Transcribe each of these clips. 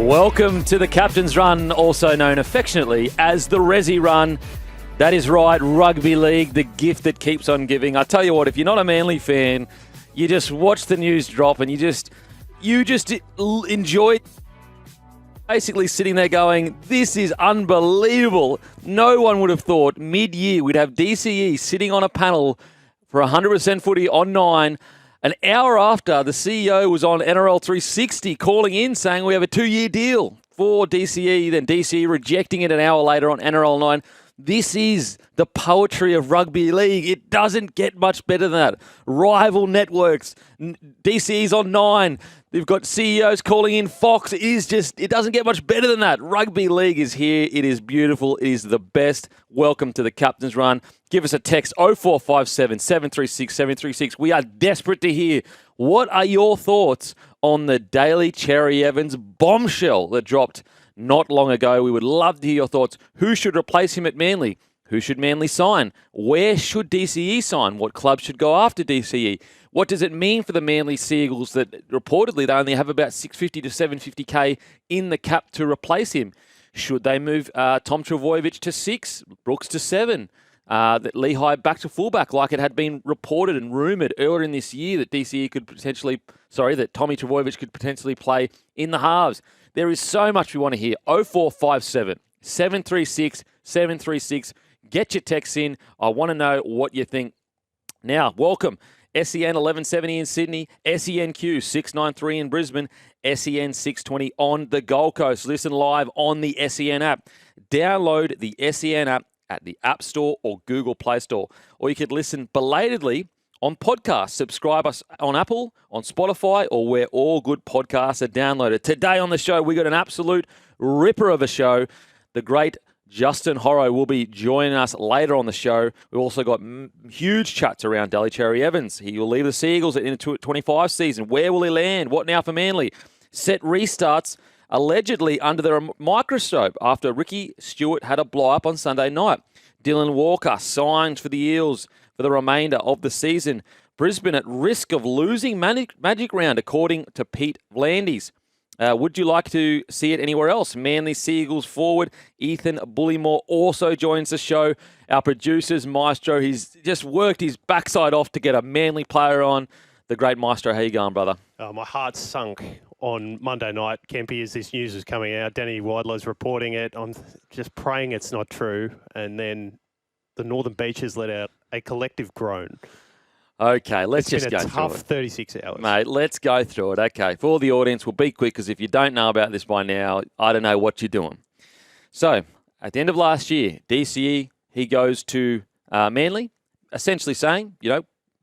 Welcome to the Captain's Run, also known affectionately as the Resi Run. That is right, rugby league, the gift that keeps on giving. I tell you what, if you're not a Manly fan, you just watch the news drop and you just enjoy basically sitting there going, this is unbelievable. No one would have thought mid-year we'd have DCE sitting on a panel for 100% footy on 9. An hour after, the CEO was on NRL 360 calling in saying we have a 2-year deal for DCE, then DCE rejecting it an hour later on NRL 9. This is the poetry of rugby league. It doesn't get much better than that. Rival networks, DCE's on 9. They've got CEOs calling in Fox. It doesn't get much better than that. Rugby league is here. It is beautiful. It is the best. Welcome to the Captain's Run. Give us a text 0457 736 736. We are desperate to hear what are your thoughts on the Daly Cherry Evans bombshell that dropped not long ago. We would love to hear your thoughts. Who should replace him at Manly? Who should Manly sign? Where should DCE sign? What club should go after DCE? What does it mean for the Manly Seagulls that reportedly they only have about 650 to 750k in the cap to replace him? Should they move Tom Trbojevic to 6, Brooks to 7? That Lehigh back to fullback, like it had been reported and rumoured earlier in this year that that Tommy Trbojevic could potentially play in the halves. There is so much we want to hear. 0457 736 736. Get your texts in. I want to know what you think. Now, welcome. SEN 1170 in Sydney, SENQ 693 in Brisbane, SEN 620 on the Gold Coast. Listen live on the SEN app. Download the SEN app at the App Store or Google Play Store. Or you could listen belatedly on podcasts. Subscribe us on Apple, on Spotify, or where all good podcasts are downloaded. Today on the show, we got an absolute ripper of a show. The great Justin Horo will be joining us later on the show. We've also got huge chats around Daly Cherry Evans. He will leave the Seagulls in the 25 season. Where will he land? What now for Manly? Set restarts allegedly under their microscope after Ricky Stuart had a blow-up on Sunday night. Dylan Walker signed for the Eels for the remainder of the season. Brisbane at risk of losing Magic Round, according to Pete Vlandis. Would you like to see it anywhere else? Manly Seagulls forward Ethan Bullemor also joins the show. Our producer's Maestro, he's just worked his backside off to get a Manly player on. The great Maestro, how you going, brother? My heart sunk on Monday night, Kempy, as this news is coming out. Danny Wadlow's reporting it. I'm just praying it's not true. And then the Northern Beaches let out a collective groan. Okay, let's just go through it. It's been a tough 36 hours. Mate, let's go through it. Okay, for the audience, we'll be quick because if you don't know about this by now, I don't know what you're doing. So, at the end of last year, DCE, he goes to Manly, essentially saying,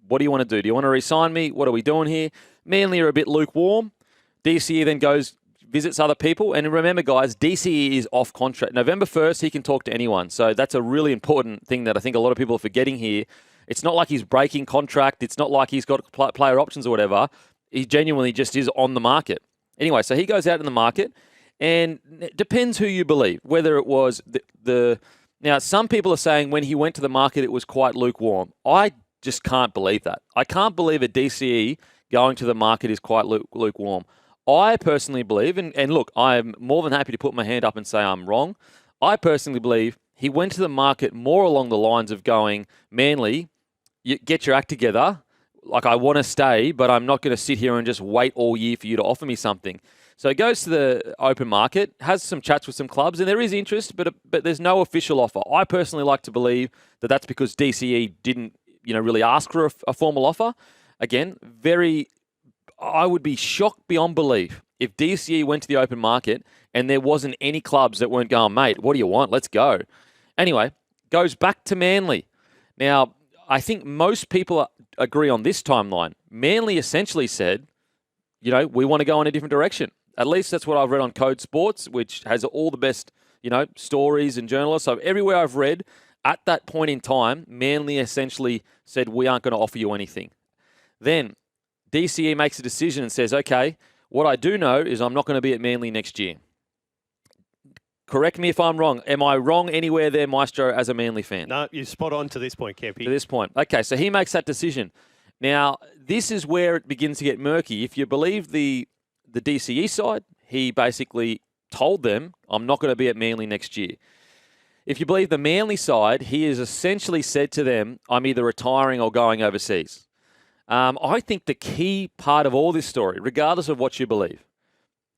what do you want to do? Do you want to re-sign me? What are we doing here? Manly are a bit lukewarm. DCE then goes, visits other people. And remember, guys, DCE is off contract. November 1st, he can talk to anyone. So that's a really important thing that I think a lot of people are forgetting here. It's not like he's breaking contract. It's not like he's got player options or whatever. He genuinely just is on the market. Anyway, so he goes out in the market, and it depends who you believe, whether it was Now, some people are saying when he went to the market, it was quite lukewarm. I just can't believe that. I can't believe a DCE going to the market is quite lukewarm. I personally believe, and look, I'm more than happy to put my hand up and say I'm wrong. I personally believe he went to the market more along the lines of going, Manly, you get your act together. Like, I want to stay, but I'm not going to sit here and just wait all year for you to offer me something. So he goes to the open market, has some chats with some clubs, and there is interest, but there's no official offer. I personally like to believe that that's because DCE didn't, really ask for a formal offer. Again, I would be shocked beyond belief if DCE went to the open market and there wasn't any clubs that weren't going, mate, what do you want? Let's go. Anyway, goes back to Manly. Now, I think most people agree on this timeline. Manly essentially said, we want to go in a different direction. At least that's what I've read on Code Sports, which has all the best, stories and journalists. So everywhere I've read, at that point in time, Manly essentially said, we aren't going to offer you anything. Then DCE makes a decision and says, okay, what I do know is I'm not going to be at Manly next year. Correct me if I'm wrong. Am I wrong anywhere there, Maestro, as a Manly fan? No, you're spot on to this point, Kempy. To this point. Okay, so he makes that decision. Now, this is where it begins to get murky. If you believe the DCE side, he basically told them, I'm not going to be at Manly next year. If you believe the Manly side, he has essentially said to them, I'm either retiring or going overseas. I think the key part of all this story, regardless of what you believe,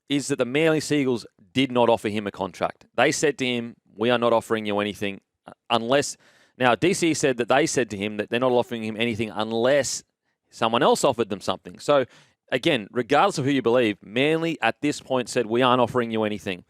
is that the Manly Seagulls did not offer him a contract. They said to him, we are not offering you anything unless... Now, DCE said that they said to him that they're not offering him anything unless someone else offered them something. So, again, regardless of who you believe, Manly at this point said, we aren't offering you anything.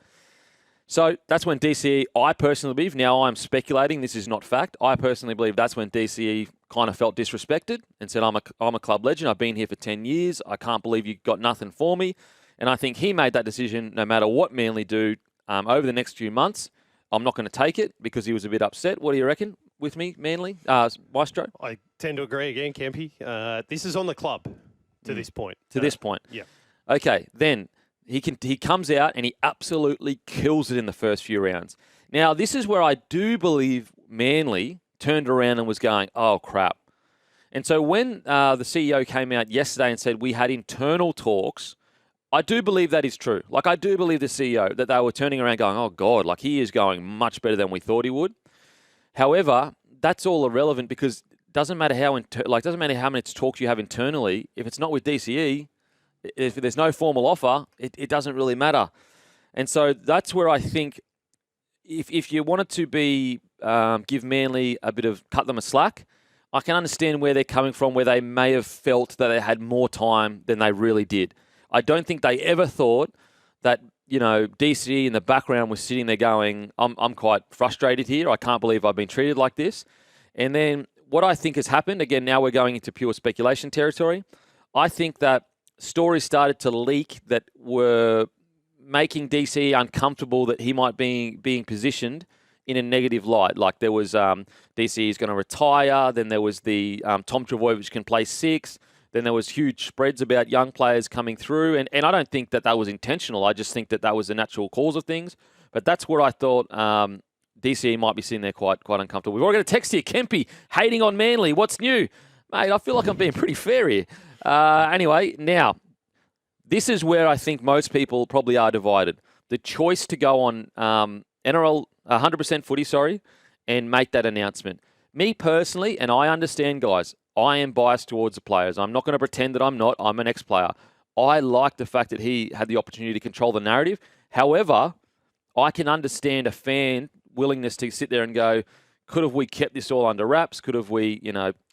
So that's when DCE, I personally believe, now I'm speculating, this is not fact, I personally believe that's when DCE kind of felt disrespected and said, I'm a club legend, I've been here for 10 years, I can't believe you got nothing for me. And I think he made that decision, no matter what Manly do over the next few months, I'm not going to take it because he was a bit upset. What do you reckon with me, Manly? Maestro? I tend to agree again, Kempy. This is on the club to this point. To this point. Yeah. Okay, then he comes out and he absolutely kills it in the first few rounds. Now, this is where I do believe Manly turned around and was going, oh, crap. And so when the CEO came out yesterday and said we had internal talks, I do believe that is true. Like, I do believe the CEO that they were turning around going, oh, God, like he is going much better than we thought he would. However, that's all irrelevant because it doesn't matter how many talks you have internally. If it's not with DCE, if there's no formal offer, it doesn't really matter. And so that's where I think if you wanted to be give Manly a bit of cut them a slack, I can understand where they're coming from, where they may have felt that they had more time than they really did. I don't think they ever thought that, DCE in the background was sitting there going, I'm quite frustrated here. I can't believe I've been treated like this. And then what I think has happened, again, now we're going into pure speculation territory. I think that stories started to leak that were making DCE uncomfortable that he might be being positioned in a negative light. Like there was DCE is going to retire. Then there was the Tom Trbojevic can play 6. Then there was huge spreads about young players coming through. And I don't think that was intentional. I just think that was the natural cause of things. But that's where I thought DCE might be sitting there quite uncomfortable. We've already got a text here. Kempy, hating on Manly. What's new? Mate, I feel like I'm being pretty fair here. Anyway, now, this is where I think most people probably are divided. The choice to go on NRL 100% footy, and make that announcement. Me personally, and I understand, guys, I am biased towards the players. I'm not going to pretend that I'm not. I'm an ex-player. I like the fact that he had the opportunity to control the narrative. However, I can understand a fan willingness to sit there and go, could have we kept this all under wraps? Could have we,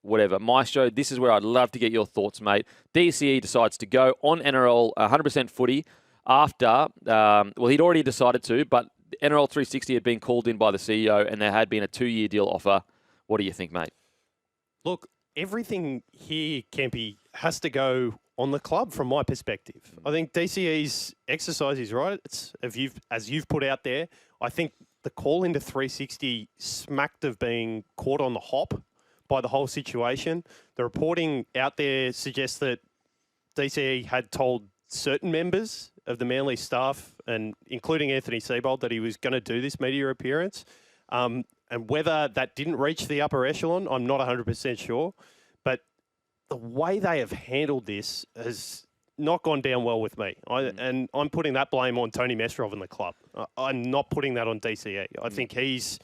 whatever. Maestro, this is where I'd love to get your thoughts, mate. DCE decides to go on NRL 100% footy after, he'd already decided to, but NRL 360 had been called in by the CEO and there had been a 2-year deal offer. What do you think, mate? Look, everything here, Kempy, has to go on the club from my perspective. I think DCE's exercise is right. It's as you've put out there. I think the call into 360 smacked of being caught on the hop by the whole situation. The reporting out there suggests that DCE had told certain members of the Manly staff, and including Anthony Seibold, that he was going to do this media appearance. And whether that didn't reach the upper echelon, I'm not 100% sure. But the way they have handled this has not gone down well with me. And I'm putting that blame on Tony Mesterov and the club. I'm not putting that on DCE. I think he's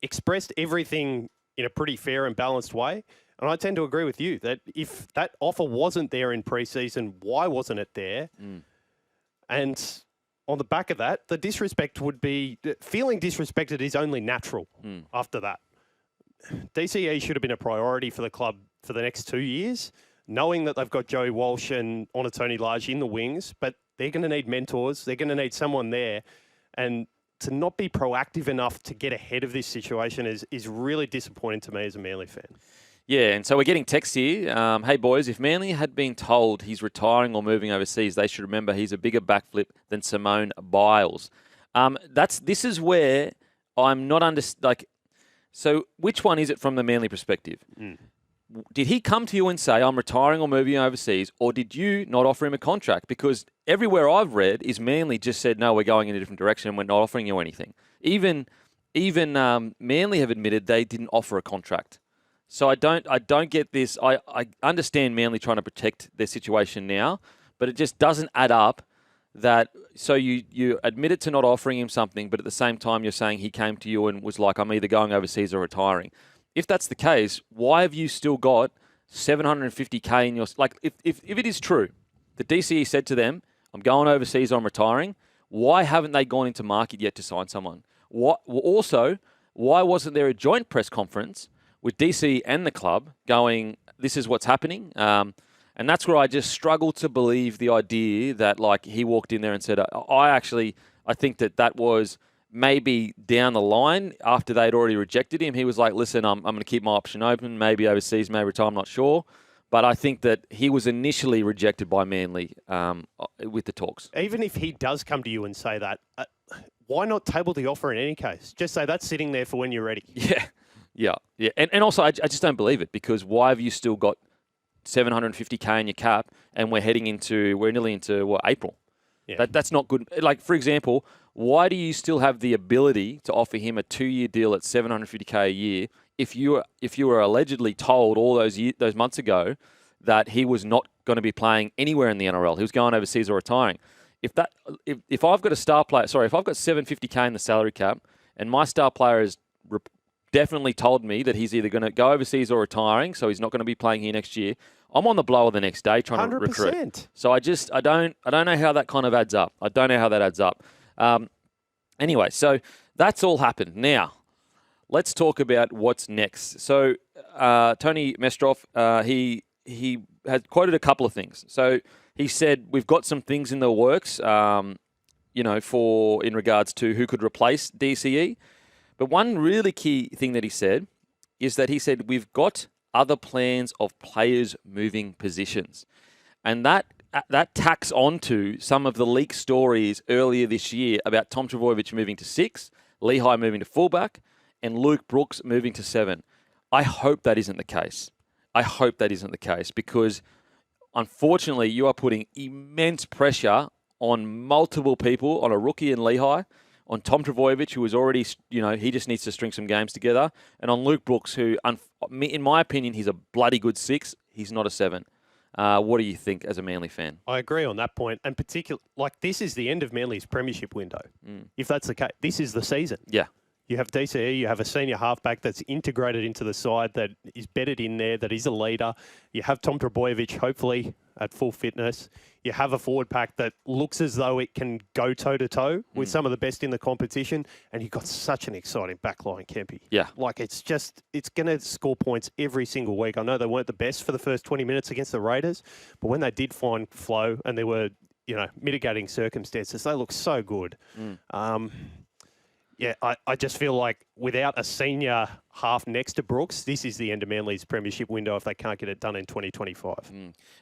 expressed everything in a pretty fair and balanced way. And I tend to agree with you that if that offer wasn't there in pre-season, why wasn't it there? And on the back of that, the disrespect would be... Feeling disrespected is only natural after that. DCE should have been a priority for the club for the next 2 years, knowing that they've got Joey Walsh and Onatoni Large in the wings, but they're going to need mentors. They're going to need someone there. And to not be proactive enough to get ahead of this situation is really disappointing to me as a Manly fan. Yeah, and so we're getting text here. Hey, boys, if Manly had been told he's retiring or moving overseas, they should remember he's a bigger backflip than Simone Biles. This is where I'm not so which one is it from the Manly perspective? Did he come to you and say, I'm retiring or moving overseas, or did you not offer him a contract? Because everywhere I've read is Manly just said, no, we're going in a different direction and we're not offering you anything. Even Manly have admitted they didn't offer a contract. So I don't get this. I understand Manly trying to protect their situation now, but it just doesn't add up so you admitted to not offering him something, but at the same time you're saying he came to you and was like, I'm either going overseas or retiring. If that's the case, why have you still got $750K in your... Like, if it is true, the DCE said to them, I'm going overseas or I'm retiring, why haven't they gone into market yet to sign someone? Also, why wasn't there a joint press conference with DCE and the club going, this is what's happening? And that's where I just struggle to believe the idea that, like, he walked in there and said, I think that was maybe down the line after they'd already rejected him. He was like, listen, I'm going to keep my option open, maybe overseas, maybe retire, I'm not sure. But I think that he was initially rejected by Manly with the talks. Even if he does come to you and say that, why not table the offer in any case? Just say that's sitting there for when you're ready. Yeah. And also, I just don't believe it, because why have you still got $750K in your cap and we're nearly into April? Yeah. That's not good. Like, for example, why do you still have the ability to offer him a 2-year deal at $750K a year if you were allegedly told all those months ago that he was not going to be playing anywhere in the NRL? He was going overseas or retiring. If I've got if I've got $750K in the salary cap and my star player has definitely told me that he's either going to go overseas or retiring, so he's not going to be playing here next year, I'm on the blower the next day trying 100%. To recruit. So I don't know how that kind of adds up. I don't know how that adds up. Anyway, so that's all happened. Now, let's talk about what's next. So Tony Mestrov, he had quoted a couple of things. So he said, we've got some things in the works, in regards to who could replace DCE. But one really key thing that he said is that we've got other plans of players moving positions. And that tacks onto some of the leaked stories earlier this year about Tom Trbojevic moving to 6, Lehigh moving to fullback, and Luke Brooks moving to 7. I hope that isn't the case. Because unfortunately you are putting immense pressure on multiple people, on a rookie in Lehigh, on Tom Trbojevic, who is already, he just needs to string some games together, and on Luke Brooks, who, in my opinion, he's a bloody good 6. He's not a 7. What do you think as a Manly fan? I agree on that point. And particularly, this is the end of Manly's premiership window. If that's the case, this is the season. Yeah. You have DCE, you have a senior halfback that's integrated into the side, that is bedded in there, that is a leader. You have Tom Trbojevic, hopefully, at full fitness. You have a forward pack that looks as though it can go toe-to-toe with some of the best in the competition. And you've got such an exciting backline, Kempy. Yeah. It's going to score points every single week. I know they weren't the best for the first 20 minutes against the Raiders, but when they did find flow and there were, mitigating circumstances, they look so good. I just feel like without a senior half next to Brooks, this is the end of Manly's premiership window if they can't get it done in 2025.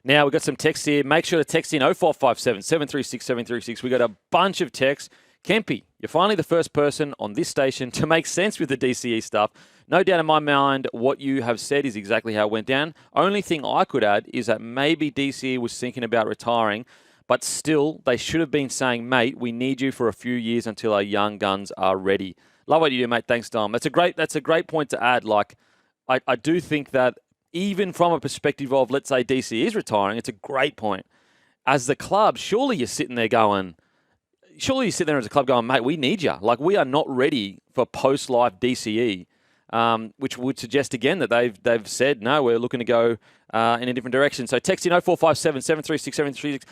Now, we've got some texts here. Make sure to text in 0457 736 736. We got a bunch of texts. Kempy, you're finally the first person on this station to make sense with the DCE stuff. No doubt in my mind what you have said is exactly how it went down. Only thing I could add is that maybe DCE was thinking about retiring, but still, they should have been saying, mate, we need you for a few years until our young guns are ready. Love what you do, mate. Thanks, Dom. That's a great point to add. I do think that even from a perspective of, let's say, DC is retiring, it's a great point. As the club, surely you're sitting there as a club going, mate, we need you. We are not ready for post-life DCE. Which would suggest again that they've said, no, we're looking to go in a different direction. So text in 0457 736 736.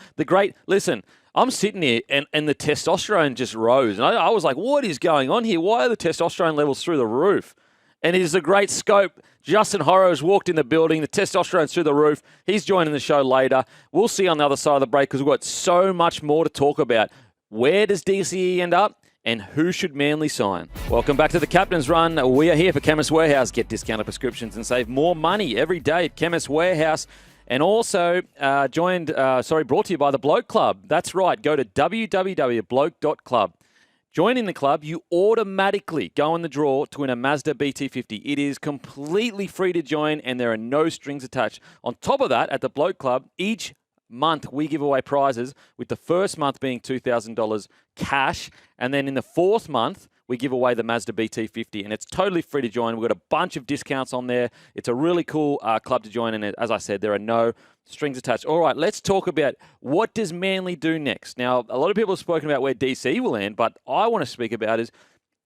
Listen, I'm sitting here and the testosterone just rose. And I was like, what is going on here? Why are the testosterone levels through the roof? And it is a great scope. Justin Horo has walked in the building. The testosterone's through the roof. He's joining the show later. We'll see on the other side of the break because we've got so much more to talk about. Where does DCE end up? And who should Manly sign? Welcome back to the Captain's Run. We are here for Chemist Warehouse. Get discounted prescriptions and save more money every day at Chemist Warehouse. And also brought to you by the Bloke Club. That's right. Go to www.bloke.club. Joining the club, you automatically go in the draw to win a Mazda BT50. It is completely free to join and there are no strings attached. On top of that, at the Bloke Club, each month we give away prizes, with the first month being $2,000 cash, and then in the fourth month we give away the Mazda BT50, and it's totally free to join. We've got a bunch of discounts on there. It's a really cool club to join, and as I said, there are no strings attached. All right, let's talk about what does Manly do next. Now, a lot of people have spoken about where DCE will end, but I want to speak about is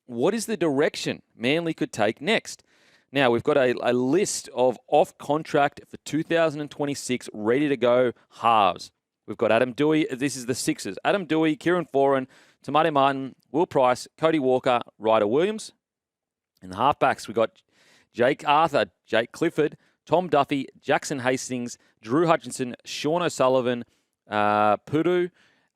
what is the direction Manly could take next. Now, we've got a list of off-contract for 2026 ready to go halves. We've got Adam Dewey. This is the Sixers. Adam Dewey, Kieran Foran, Tamati Martin, Will Price, Cody Walker, Ryder Williams. In the halfbacks, we've got Jake Arthur, Jake Clifford, Tom Duffy, Jackson Hastings, Drew Hutchinson, Sean O'Sullivan, Pudu,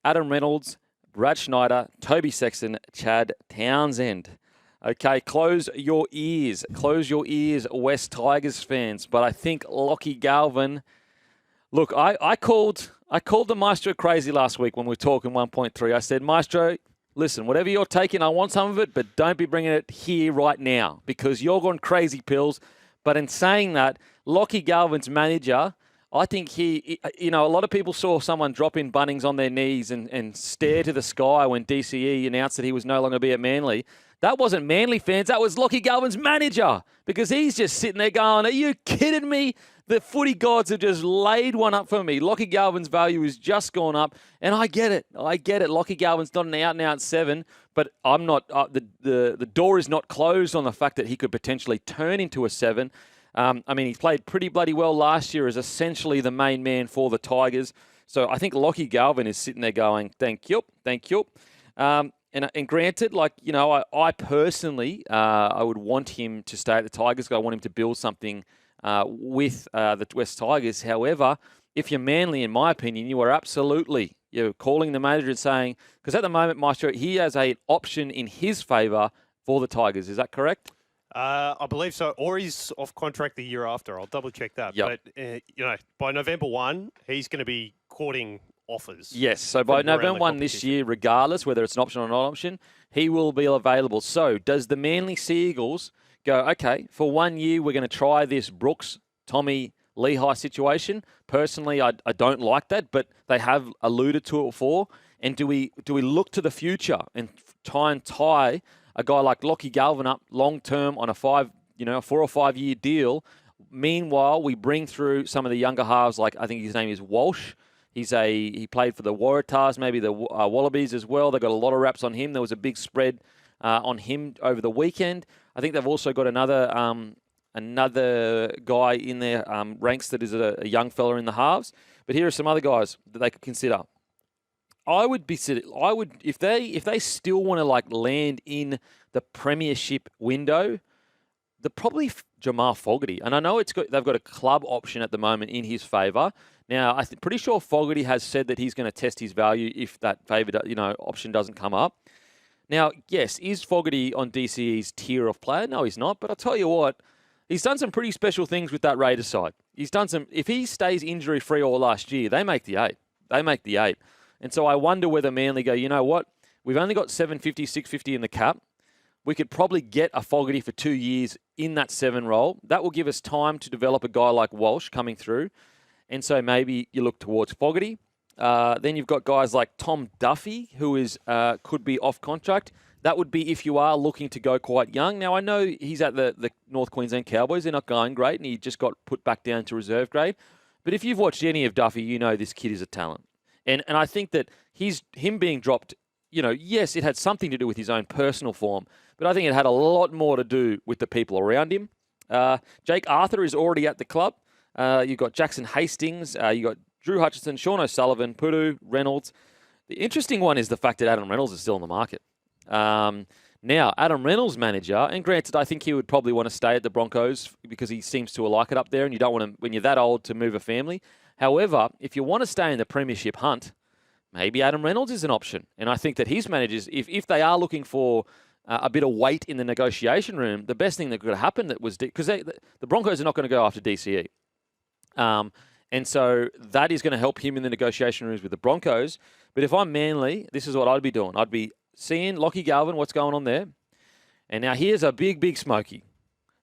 Adam Reynolds, Brad Schneider, Toby Sexton, Chad Townsend. Okay, close your ears. Close your ears, West Tigers fans. But I think Lockie Galvin... Look, I called the Maestro crazy last week when we were talking 1.3. I said, Maestro, listen, whatever you're taking, I want some of it, but don't be bringing it here right now because you're going crazy pills. But in saying that, Lockie Galvin's manager, I think a lot of people saw someone drop in Bunnings on their knees and stare to the sky when DCE announced that he was no longer going to be at Manly. That wasn't Manly fans. That was Lockie Galvin's manager because he's just sitting there going, are you kidding me? The footy gods have just laid one up for me. Lockie Galvin's value has just gone up, and I get it. Lockie Galvin's not an out-and-out 7, but I'm not. The door is not closed on the fact that he could potentially turn into a 7. He played pretty bloody well last year as essentially the main man for the Tigers. So I think Lockie Galvin is sitting there going, thank you. And granted, I personally, I would want him to stay at the Tigers. I want him to build something with the West Tigers. However, if you're Manly, in my opinion, you are absolutely calling the manager and saying, because at the moment, Maestro, he has an option in his favour for the Tigers. Is that correct? I believe so. Or he's off contract the year after. I'll double check that. Yep. But, by November 1, he's going to be courting offers. Yes. So by November 1 this year, regardless whether it's an option or not option, he will be available. So does the Manly Sea Eagles go, okay, for 1 year, we're going to try this Brooks, Tommy, Lehigh situation? Personally, I don't like that, but they have alluded to it before. And do we look to the future and try and tie a guy like Lockie Galvin up long-term on a 4 or 5 year deal? Meanwhile, we bring through some of the younger halves, like I think his name is Walsh. He played for the Waratahs, maybe the Wallabies as well. They got a lot of raps on him. There was a big spread on him over the weekend. I think they've also got another guy in their ranks that is a young fella in the halves. But here are some other guys that they could consider. If they still want to land in the premiership window, they're probably Jamal Fogarty. And I know they've got a club option at the moment in his favour. Now, I'm pretty sure Fogarty has said that he's going to test his value if that favour option doesn't come up. Now, yes, is Fogarty on DCE's tier of player? No, he's not. But I'll tell you what, he's done some pretty special things with that Raiders side. If he stays injury-free all last year, they make the 8. And so I wonder whether Manly go, you know what? We've only got 750, 650 in the cap. We could probably get a Fogarty for 2 years in that 7 role. That will give us time to develop a guy like Walsh coming through. And so maybe you look towards Fogarty. Then you've got guys like Tom Duffy, who could be off contract. That would be if you are looking to go quite young. Now, I know he's at the North Queensland Cowboys. They're not going great, and he just got put back down to reserve grade. But if you've watched any of Duffy, you know this kid is a talent. And I think that him being dropped, yes, it had something to do with his own personal form, but I think it had a lot more to do with the people around him. Jake Arthur is already at the club. You've got Jackson Hastings. You've got Drew Hutchinson, Sean O'Sullivan, Pudu, Reynolds. The interesting one is the fact that Adam Reynolds is still in the market. Now, Adam Reynolds' manager, and granted, I think he would probably want to stay at the Broncos because he seems to like it up there, and you don't want to, when you're that old, to move a family. However, if you want to stay in the premiership hunt, maybe Adam Reynolds is an option. And I think that his managers, if they are looking for a bit of weight in the negotiation room, the best thing that could happen because the Broncos are not going to go after DCE. And so that is going to help him in the negotiation rooms with the Broncos. But if I'm Manly, this is what I'd be doing. I'd be seeing Lockie Galvin, what's going on there. And now here's a big, big smoky.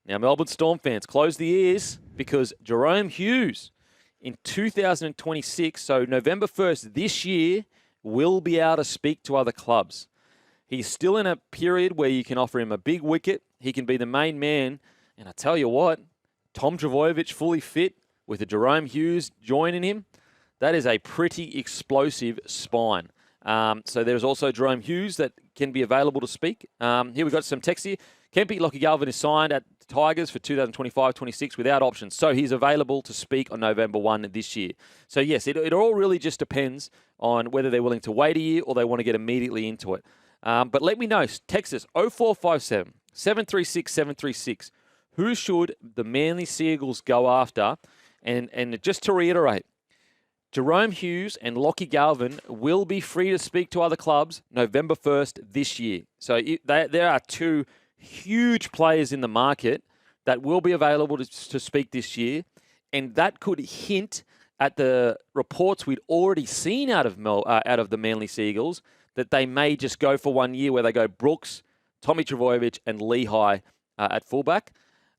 Now, Melbourne Storm fans, close the ears because Jerome Hughes in 2026, so November 1st this year, will be able to speak to other clubs. He's still in a period where you can offer him a big wicket. He can be the main man. And I tell you what, Tom Trbojevic fully fit with a Jerome Hughes joining him. That is a pretty explosive spine. So there's also Jerome Hughes that can be available to speak. Here we've got some text here. Kempy Lockie Galvin is signed at Tigers for 2025-26 without options. So he's available to speak on November 1 this year. So yes, it all really just depends on whether they're willing to wait a year or they want to get immediately into it. But let me know. Text us 0457 736 736. Who should the Manly Seagulls go after? And just to reiterate, Jerome Hughes and Lockie Galvin will be free to speak to other clubs November 1st this year. So there are two huge players in the market that will be available to speak this year. And that could hint at the reports we'd already seen out of the Manly Seagulls that they may just go for 1 year where they go Brooks, Tommy Trbojevic and Lehigh at fullback.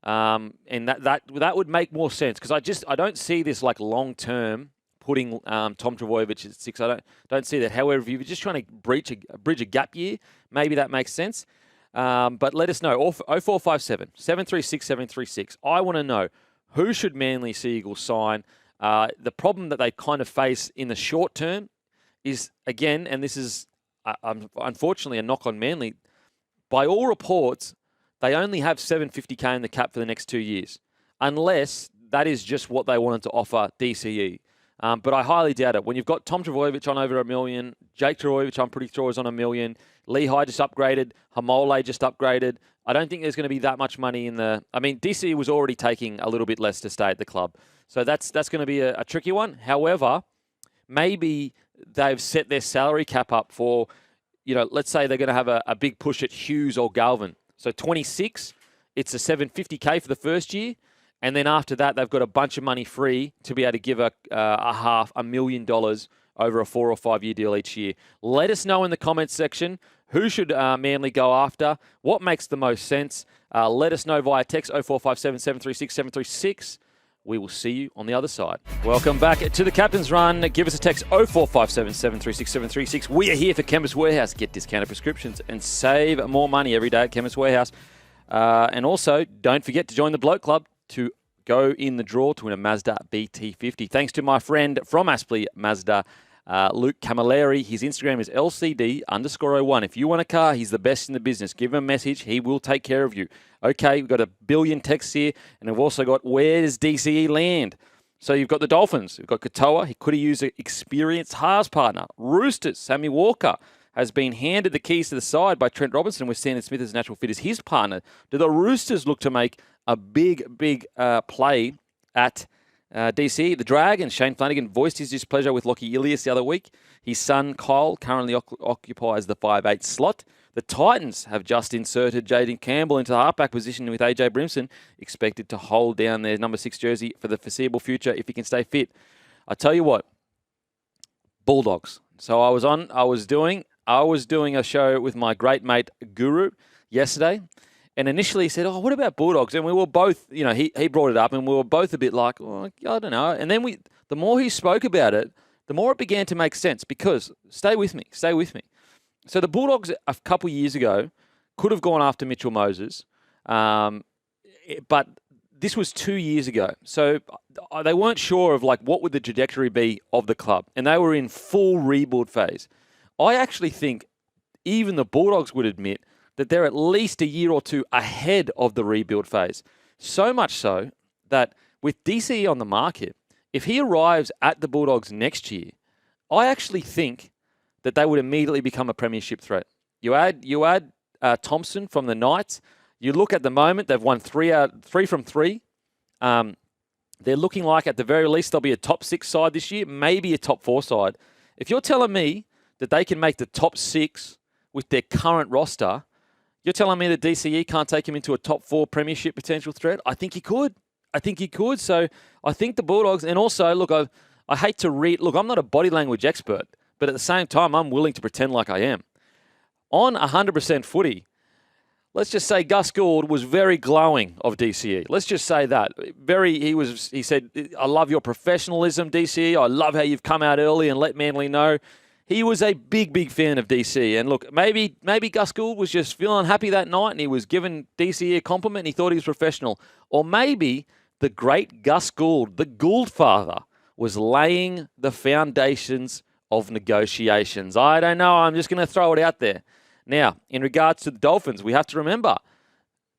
And that would make more sense because I don't see this like long term putting Tom Trbojevic at 6. I don't see that. However, if you're just trying to bridge a gap year, maybe that makes sense. But let us know. 0457 736 736. I want to know, who should Manly Seagulls sign? The problem that they kind of face in the short term is, again, and this is unfortunately a knock on Manly, by all reports, they only have $750K in the cap for the next 2 years, unless that is just what they wanted to offer DCE. But I highly doubt it. When you've got Tom Trbojevic on over $1 million, Jake Trbojevic I'm pretty sure is on $1 million, Lehigh just upgraded, Hamole just upgraded, I don't think there's going to be that much money in the... I mean, DCE was already taking a little bit less to stay at the club. So that's going to be a tricky one. However, maybe they've set their salary cap up for, let's say they're going to have a big push at Hughes or Galvin. So 26, it's a $750K for the first year. And then after that, they've got a bunch of money free to be able to give $1 million over a 4 or 5 year deal each year. Let us know in the comments section, who should Manly go after? What makes the most sense? Let us know via text 0457 736 736. We will see you on the other side. Welcome back to the Captain's Run. Give us a text 0457 736 736. We are here for Chemist Warehouse. Get discounted prescriptions and save more money every day at Chemist Warehouse. And also, don't forget to join the Bloke Club to go in the draw to win a Mazda BT50. Thanks to my friend from Aspley Mazda, Luke Camilleri. His Instagram is LCD_01. If you want a car, he's the best in the business. Give him a message. He will take care of you. Okay, we've got 1 billion texts here, and we've also got, where does DCE land? So you've got the Dolphins. You've got Katoa. He could have used an experienced Haas partner. Roosters. Sammy Walker has been handed the keys to the side by Trent Robinson with Sandon Smith as natural fit as his partner. Do the Roosters look to make a big play at DCE? The Dragons, Shane Flanagan voiced his displeasure with Lockie Ilias the other week. His son, Kyle, currently occupies the 5'8" slot. The Titans have just inserted Jayden Campbell into the halfback position with AJ Brimson, expected to hold down their number 6 jersey for the foreseeable future if he can stay fit. I tell you what, Bulldogs. So I was doing a show with my great mate Guru yesterday, and initially he said, "Oh, what about Bulldogs?" And we were both, he brought it up, and we were both a bit like, "Oh, I don't know." And then the more he spoke about it, the more it began to make sense, because stay with me. So the Bulldogs a couple years ago could have gone after Mitchell Moses, but this was 2 years ago. So they weren't sure of what would the trajectory be of the club, and they were in full rebuild phase. I actually think even the Bulldogs would admit that they're at least a year or two ahead of the rebuild phase. So much so that with DCE on the market, if he arrives at the Bulldogs next year, I actually think that they would immediately become a premiership threat. You add Thompson from the Knights. You look at the moment, they've won 3 from 3. They're looking like at the very least they'll be a top 6 side this year, maybe a top 4 side. If you're telling me that they can make the top 6 with their current roster, you're telling me that DCE can't take him into a top 4 premiership potential threat? I think he could. So I think the Bulldogs, and also, look, I hate to read. Look, I'm not a body language expert, but at the same time, I'm willing to pretend like I am. On 100% footy, let's just say Gus Gould was very glowing of DCE. Let's just say that. He said, "I love your professionalism, DCE. I love how you've come out early and let Manly know." he was a big, big fan of DCE. And look, maybe Gus Gould was just feeling happy that night and he was giving DCE a compliment and he thought he was professional. Or maybe the great Gus Gould, the Gould father, was laying the foundations of negotiations. I don't know. I'm just going to throw it out there. Now, in regards to the Dolphins, we have to remember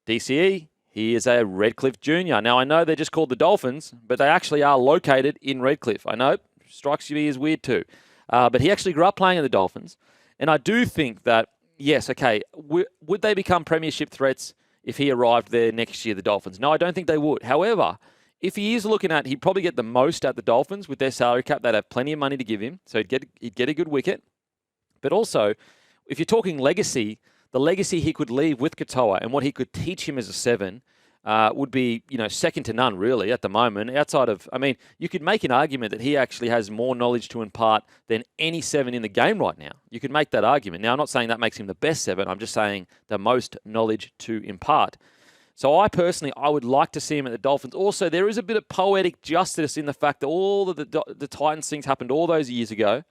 DCE, he is a Redcliffe Junior. Now, I know they're just called the Dolphins, but they actually are located in Redcliffe. I know, strikes me as weird too. But he actually grew up playing in the Dolphins. And I do think that, yes, okay, would they become premiership threats if he arrived there next year, the Dolphins? No, I don't think they would. However, if he is looking at, he'd probably get the most at the Dolphins with their salary cap. They'd have plenty of money to give him, so he'd get a good wicket. But also, if you're talking legacy, the legacy he could leave with Katoa and what he could teach him as a 7 would be, second to none, really, at the moment. Outside of, you could make an argument that he actually has more knowledge to impart than any 7 in the game right now. You could make that argument. Now, I'm not saying that makes him the best 7. I'm just saying the most knowledge to impart. So I would like to see him at the Dolphins. Also, there is a bit of poetic justice in the fact that all of the Titans things happened all those years ago.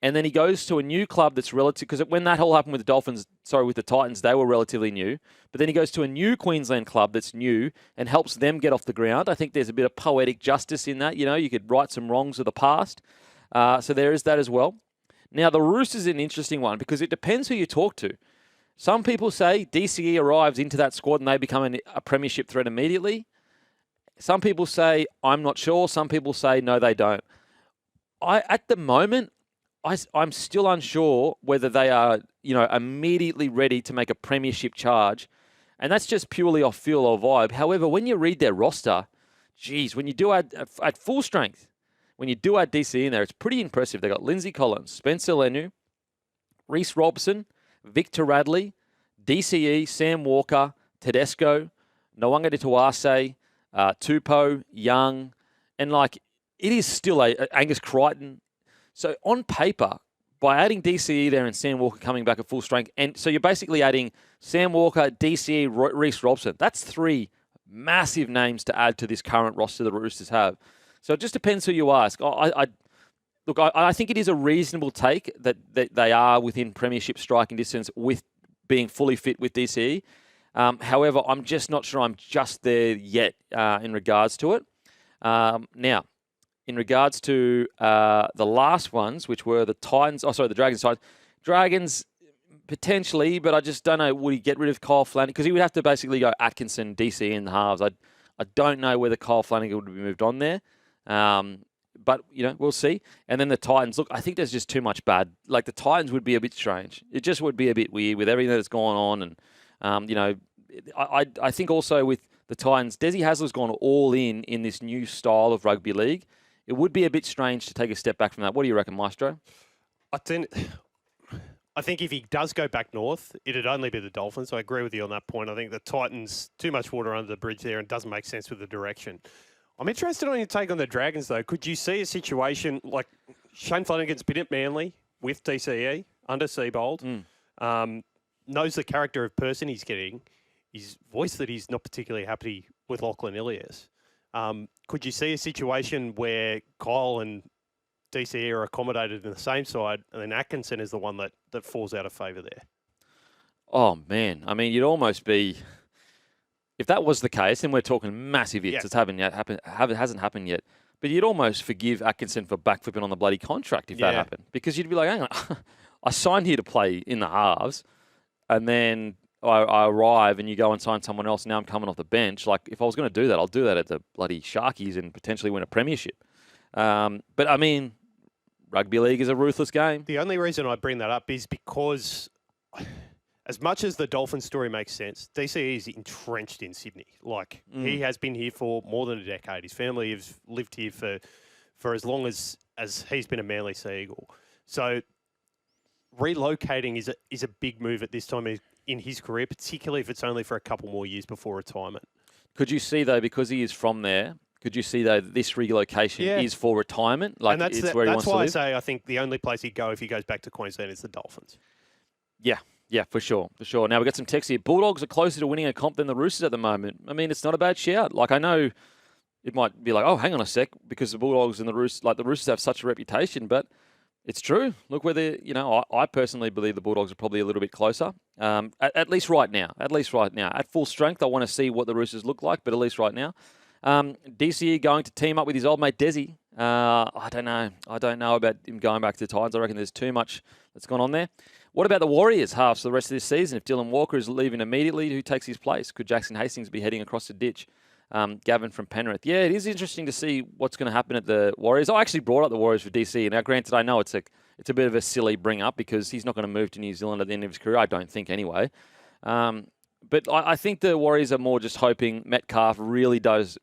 And then he goes to a new club that's relative, because when that all happened with the Titans, they were relatively new. But then he goes to a new Queensland club that's new and helps them get off the ground. I think there's a bit of poetic justice in that. You could right some wrongs of the past. So there is that as well. Now, the Roosters is an interesting one because it depends who you talk to. Some people say DCE arrives into that squad and they become a premiership threat immediately. Some people say, I'm not sure. Some people say, no, they don't. At the moment, I'm still unsure whether they are, immediately ready to make a premiership charge. And that's just purely off feel or vibe. However, when you read their roster, when you do add at full strength, when you do add DCE in there, it's pretty impressive. They got Lindsay Collins, Spencer Lenu, Reece Robson, Victor Radley, DCE, Sam Walker, Tedesco, Nwanga Tuase, Tupou, Young, and it is still Angus Crichton. So on paper, by adding DCE there and Sam Walker coming back at full strength, and so you're basically adding Sam Walker, DCE, Reece Robson. That's 3 massive names to add to this current roster the Roosters have. So it just depends who you ask. I think it is a reasonable take that they are within premiership striking distance with being fully fit with DCE. However, I'm just not sure I'm just there yet in regards to it. Now, in regards to the last ones, which were the Dragons side. Dragons, potentially, but I just don't know, would he get rid of Kyle Flanagan? Because he would have to basically go Atkinson, DCE in the halves. I don't know whether Kyle Flanagan would be moved on there. But, we'll see. And then the Titans, look, I think there's just too much bad. The Titans would be a bit strange. It just would be a bit weird with everything that's going on. And, I think also with the Titans, Desi Hasler's gone all in this new style of rugby league. It would be a bit strange to take a step back from that. What do you reckon, Maestro? I think if he does go back north, it'd only be the Dolphins. So I agree with you on that point. I think the Titans, too much water under the bridge there and doesn't make sense with the direction. I'm interested on your take on the Dragons, though. Could you see a situation like Shane Flanagan's been at Manly with DCE under Seabold, knows the character of person he's getting, his voice that he's not particularly happy with Lachlan Ilias. Could you see a situation where Kyle and DCE are accommodated in the same side and then Atkinson is the one that falls out of favour there? Oh, man. You'd almost be... If that was the case, then we're talking massive ifs. It hasn't happened yet. But you'd almost forgive Atkinson for backflipping on the bloody contract if that happened. Because you'd be like, hang on, I signed here to play in the halves, and then I arrive and you go and sign someone else, and now I'm coming off the bench. If I was going to do that, I'll do that at the bloody Sharkies and potentially win a premiership. But, rugby league is a ruthless game. The only reason I bring that up is because... As much as the Dolphins story makes sense, DCE is entrenched in Sydney. He has been here for more than a decade. His family has lived here for as long as he's been a Manly Sea Eagle. So relocating is a big move at this time in his career, particularly if it's only for a couple more years before retirement. Could you see, though, because he is from there, this relocation is for retirement? And that's why I say I think the only place he'd go if he goes back to Queensland is the Dolphins. Yeah, for sure. Now, we've got some text here. Bulldogs are closer to winning a comp than the Roosters at the moment. It's not a bad shout. I know it might be oh, hang on a sec, because the Bulldogs and the Roosters have such a reputation, but It's true. Look, I personally believe the Bulldogs are probably a little bit closer. At least right now. At least right now. At full strength, I want to see what the Roosters look like, but at least right now. DCE going to team up with his old mate Desi. I don't know. I don't know about him going back to the Titans. I reckon there's too much that's gone on there. What about the Warriors halves for the rest of this season? If Dylan Walker is leaving immediately, who takes his place? Could Jackson Hastings be heading across the ditch? Gavin from Penrith. Yeah, it is interesting to see what's going to happen at the Warriors. I actually brought up the Warriors for DC. Now, granted, I know it's a bit of a silly bring up because he's not going to move to New Zealand at the end of his career. I don't think anyway. But I think the Warriors are more just hoping Metcalf really does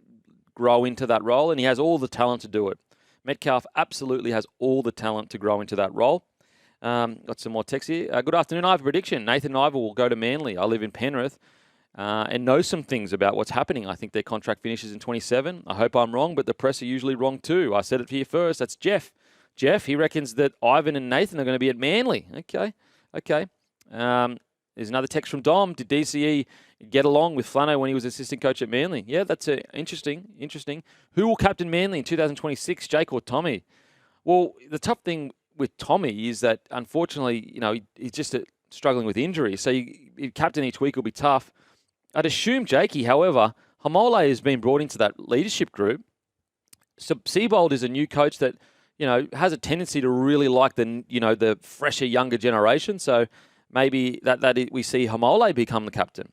grow into that role, and he has all the talent to do it. Metcalf absolutely has all the talent to grow into that role. Got some more text here. Good afternoon. I have a prediction. Nathan Ivor will go to Manly. I live in Penrith. And know some things about what's happening. I think their contract finishes in 27. I hope I'm wrong, but the press are usually wrong too. I said it here first. That's Jeff. Jeff, he reckons that Ivan and Nathan are going to be at Manly. Okay. There's another text from Dom. Did DCE get along with Flano when he was assistant coach at Manly? Yeah, that's interesting. Who will captain Manly in 2026, Jake or Tommy? Well, the tough thing with Tommy is that, unfortunately, he's just struggling with injury. So you captain each week will be tough. I'd assume Jakey, however, Hamole has been brought into that leadership group. So Seabold is a new coach that, has a tendency to really like the fresher, younger generation. So maybe we see Hamole become the captain.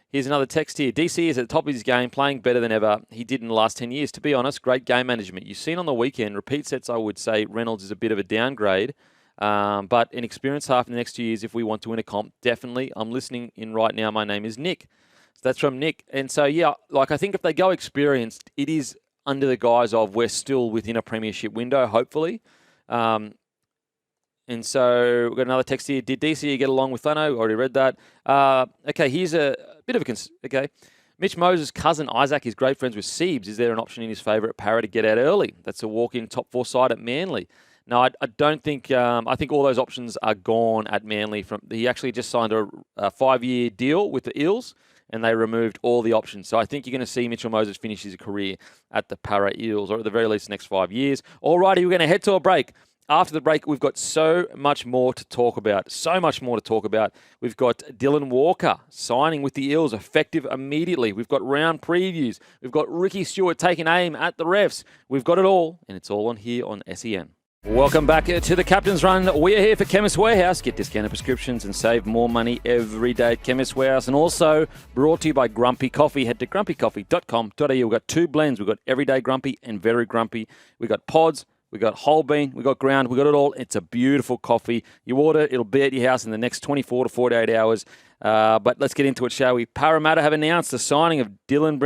Here's another text here. DC is at the top of his game, playing better than ever he did in the last 10 years. To be honest, great game management. You've seen on the weekend, repeat sets, I would say Reynolds is a bit of a downgrade. But an experienced half in the next 2 years if we want to win a comp, definitely. I'm listening in right now. My name is Nick. So that's from Nick. And so, yeah, I think if they go experienced, it is under the guise of we're still within a premiership window, hopefully. And so we've got another text here. Did DCE get along with Flano? Already read that. Okay, here's a bit of a... Okay. Mitch Moses' cousin Isaac is great friends with Siebes. Is there an option in his favour at Parra to get out early? That's a walk-in top 4 side at Manly. No, I don't think. I think all those options are gone at Manly. He actually just signed a 5-year deal with the Eels, and they removed all the options. So I think you're going to see Mitchell Moses finish his career at the Para Eels, or at the very least, the next 5 years. Alrighty, we're going to head to a break. After the break, we've got so much more to talk about. We've got Dylan Walker signing with the Eels, effective immediately. We've got round previews. We've got Ricky Stuart taking aim at the refs. We've got it all, and it's all on here on SEN. Welcome back to the Captain's Run. We're here for Chemist Warehouse. Get discounted prescriptions and save more money every day at Chemist Warehouse. And also brought to you by Grumpy Coffee. Head to grumpycoffee.com.au. We've got 2 blends. We've got Everyday Grumpy and Very Grumpy. We've got pods. We've got whole bean. We've got ground. We've got it all. It's a beautiful coffee. You order it, it'll be at your house in the next 24 to 48 hours. But let's get into it, shall we? Parramatta have announced the signing of Dylan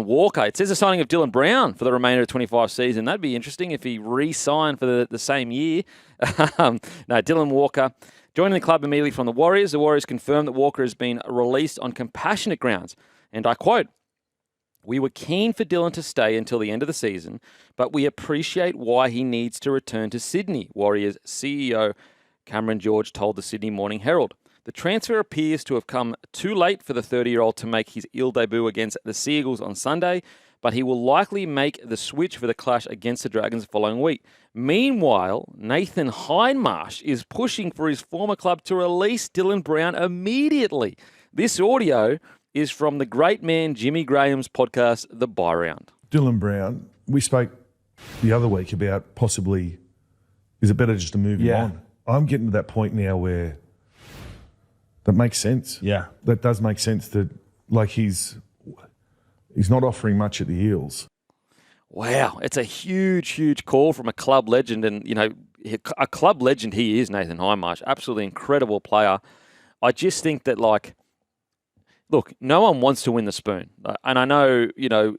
Walker. It says the signing of Dylan Brown for the remainder of the 25 season. That'd be interesting if he re-signed for the same year. No, Dylan Walker joining the club immediately from the Warriors. The Warriors confirmed that Walker has been released on compassionate grounds. And I quote, "We were keen for Dylan to stay until the end of the season, but we appreciate why he needs to return to Sydney," Warriors CEO Cameron George told the Sydney Morning Herald. The transfer appears to have come too late for the 30-year-old to make his Eel debut against the Seagulls on Sunday, but he will likely make the switch for the clash against the Dragons the following week. Meanwhile, Nathan Hindmarsh is pushing for his former club to release Dylan Brown immediately. This audio is from the great man Jimmy Graham's podcast, The Buy Round. Dylan Brown, we spoke the other week about possibly, is it better just to move him on? I'm getting to that point now where that makes sense. Yeah. That does make sense that, he's not offering much at the Eels. Wow, it's a huge, huge call from a club legend. And, a club legend he is, Nathan Hindmarsh. Absolutely incredible player. I just think that, look, no one wants to win the spoon. And I know,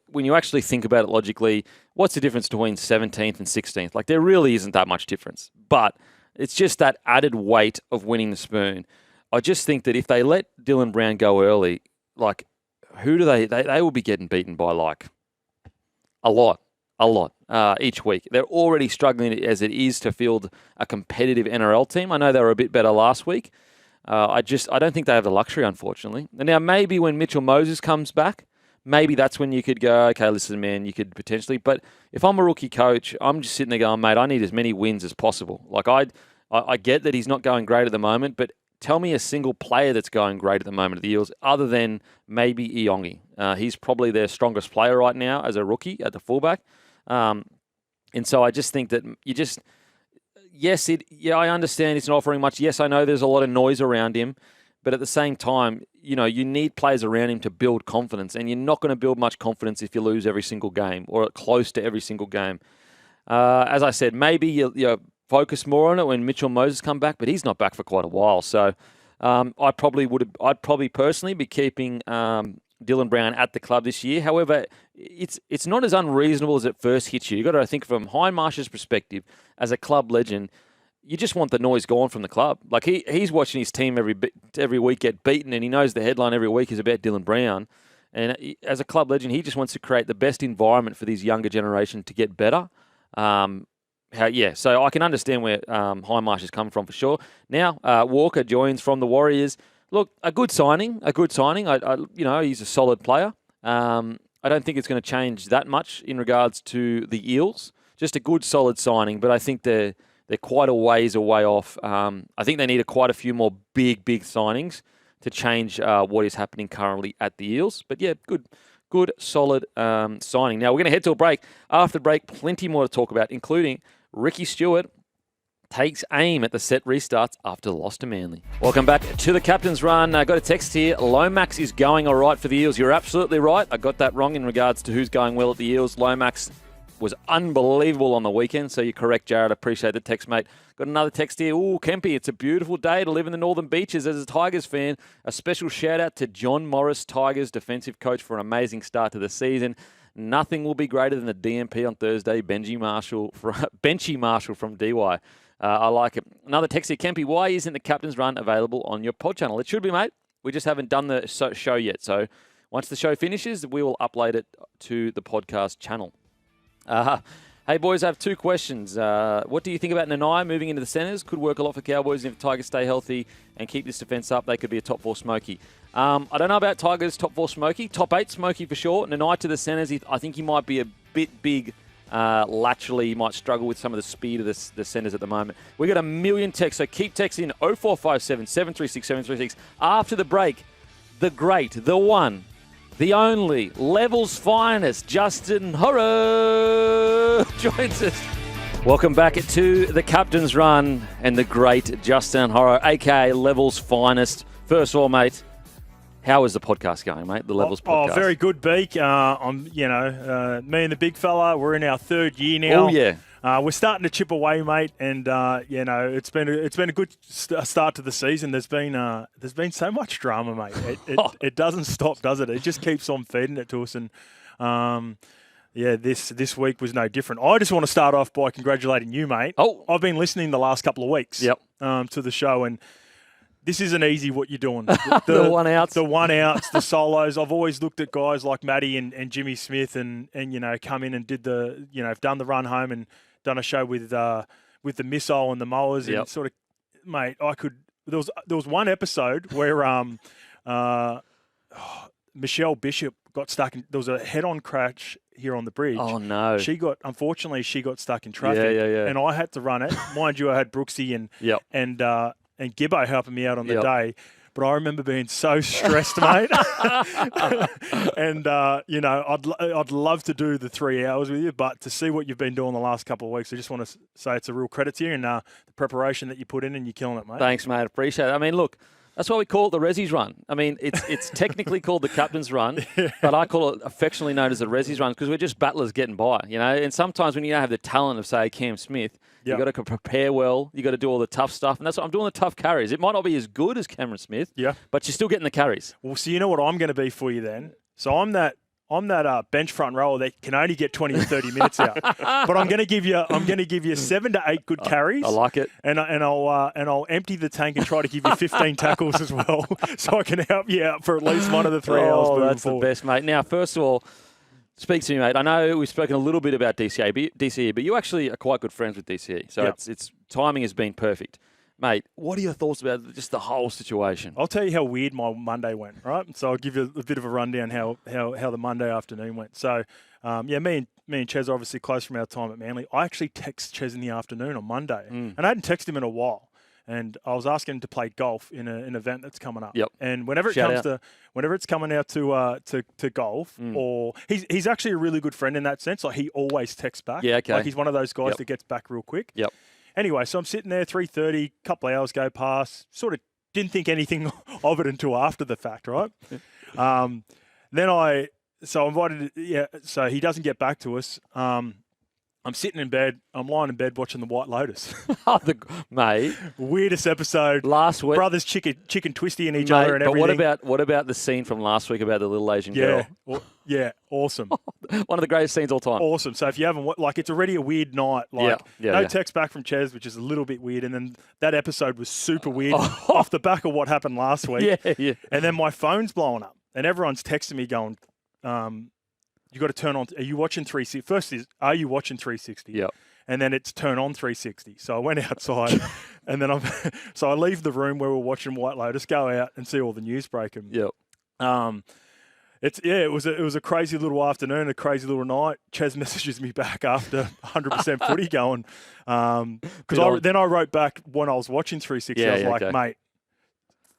when you actually think about it logically, what's the difference between 17th and 16th? There really isn't that much difference. But it's just that added weight of winning the spoon. I just think that if they let Dylan Brown go early, who do they will be getting beaten by a lot each week. They're already struggling as it is to field a competitive NRL team. I know they were a bit better last week. I don't think they have the luxury, unfortunately. And now maybe when Mitchell Moses comes back, maybe that's when you could go, okay, listen, man, you could potentially. But if I'm a rookie coach, I'm just sitting there going, mate, I need as many wins as possible. Like, I get that he's not going great at the moment, but tell me a single player that's going great at the moment at the Eels, other than maybe Iongi. He's probably their strongest player right now as a rookie at the fullback. And so I just think that you just, I understand it's not offering much. Yes, I know there's a lot of noise around him, but at the same time, you need players around him to build confidence, and you're not going to build much confidence if you lose every single game or close to every single game. As I said, maybe you focus more on it when Mitchell Moses come back, but he's not back for quite a while. So I'd probably personally be keeping Dylan Brown at the club this year. However, it's not as unreasonable as it first hits you. You've got to think from Hindmarsh's perspective, as a club legend, you just want the noise gone from the club. Like he's watching his team every week get beaten, and he knows the headline every week is about Dylan Brown. And as a club legend, he just wants to create the best environment for this younger generation to get better. So I can understand where Hindmarsh is coming from for sure. Now Walker joins from the Warriors. Look, a good signing. He's a solid player. I don't think it's going to change that much in regards to the Eels. Just a good, solid signing, but I think they're quite a ways away off. I think they need quite a few more big signings to change what is happening currently at the Eels. But yeah, good, solid signing. Now we're going to head to a break. After the break, plenty more to talk about, including Ricky Stuart takes aim at the set restarts after the loss to Manly. Welcome back to the Captain's Run. I got a text here. Lomax is going all right for the Eels. You're absolutely right. I got that wrong in regards to who's going well at the Eels. Lomax was unbelievable on the weekend, so you're correct, Jared. I appreciate the text, mate. Got another text here. Ooh, Kempy, it's a beautiful day to live in the Northern Beaches. As a Tigers fan, a special shout-out to John Morris, Tigers defensive coach, for an amazing start to the season. Nothing will be greater than the DMP on Thursday. Benchy Marshall from DY. I like it. Another text here. Kempy, why isn't the Captain's Run available on your pod channel? It should be, mate. We just haven't done the show yet. So once the show finishes, we will upload it to the podcast channel. Hey, boys, I have two questions. What do you think about Nanai moving into the centres? Could work a lot for Cowboys, and if the Tigers stay healthy and keep this defence up, they could be a top 4 Smoky. I don't know about Tigers top 4 Smoky. Top 8 Smoky for sure. Nanai to the centres, I think he might be a bit big laterally. He might struggle with some of the speed of the centres at the moment. We got a million texts, so keep texting 0457 736 736. After the break, the great, the one, the only, Level's finest, Justin Horo joins us. Welcome back to the Captain's Run and the great Justin Horo, a.k.a. Level's finest. First of all, mate, how is the podcast going, mate? The Levels podcast. Oh, very good, Beak. Me and the big fella, we're in our third year now. Oh, yeah. We're starting to chip away, mate, and it's been a good start to the season. There's been so much drama, mate. It doesn't stop, does it? It just keeps on feeding it to us, and this week was no different. I just want to start off by congratulating you, mate. Oh, I've been listening the last couple of weeks. Yep. To the show, and this isn't easy what you're doing. The one-outs. The one-outs, the solos. I've always looked at guys like Matty and Jimmy Smith and come in and did done the run home and done a show with the missile and the mowers, and sort of, mate, there was one episode where Michelle Bishop got stuck in, there was a head-on crash here on the bridge. Oh, no. Unfortunately, she got stuck in traffic. Yeah. And I had to run it. Mind you, I had Brooksy and Gibbo helping me out on the day. But I remember being so stressed, mate. And, I'd love to do the 3 hours with you, but to see what you've been doing the last couple of weeks, I just want to say it's a real credit to you and the preparation that you put in, and you're killing it, mate. Thanks, mate. Appreciate it. I mean, look, that's why we call it the Rezzies Run. I mean, it's technically called the Captain's Run, but I call it affectionately known as the Rezzies Run because we're just battlers getting by, And sometimes when you don't have the talent of, say, Cam Smith, you've got to prepare well. You've got to do all the tough stuff. And that's what I'm doing, the tough carries. It might not be as good as Cameron Smith, but you're still getting the carries. Well, so you know what I'm going to be for you then? So I'm that bench front rower that can only get 20 or 30 minutes out. But I'm going to give you 7 to 8 good carries. I like it. And I'll empty the tank and try to give you 15 tackles as well, so I can help you out for at least one of the 3 hours. Oh, that's the best, mate. Now, first of all, speak to me, mate. I know we've spoken a little bit about DCE, but you actually are quite good friends with DCE. So it's timing has been perfect. Mate, what are your thoughts about just the whole situation? I'll tell you how weird my Monday went, right? So I'll give you a bit of a rundown how the Monday afternoon went. So, me and Ches are obviously close from our time at Manly. I actually text Ches in the afternoon on Monday, and I hadn't texted him in a while. And I was asking him to play golf in an event that's coming up. Yep. And whenever it's coming out to golf, or he's actually a really good friend in that sense. Like he always texts back. Yeah, okay. Like he's one of those guys that gets back real quick. Yep. Anyway, so I'm sitting there, 3:30, a couple of hours go past. Sort of didn't think anything of it until after the fact, right? So I invited. Yeah. So he doesn't get back to us. I'm sitting in bed. I'm lying in bed watching The White Lotus. Mate. Weirdest episode. Last week. Brothers chicken twisting each other and everything. But what about the scene from last week about the little Asian girl? Yeah, awesome. One of the greatest scenes all time. Awesome. So if you haven't, it's already a weird night. No text back from Ches, which is a little bit weird. And then that episode was super weird off the back of what happened last week. Yeah. And then my phone's blowing up. And everyone's texting me going, you got to turn on. Are you watching 360? First is, are you watching 360? Yeah. And then it's turn on 360. So I went outside, and then I leave the room where we're watching White Lotus, go out and see all the news breaking. Yep. It was a crazy little afternoon, a crazy little night. Ches messages me back after 100% footy going, because then I wrote back when I was watching 360. I was like, mate,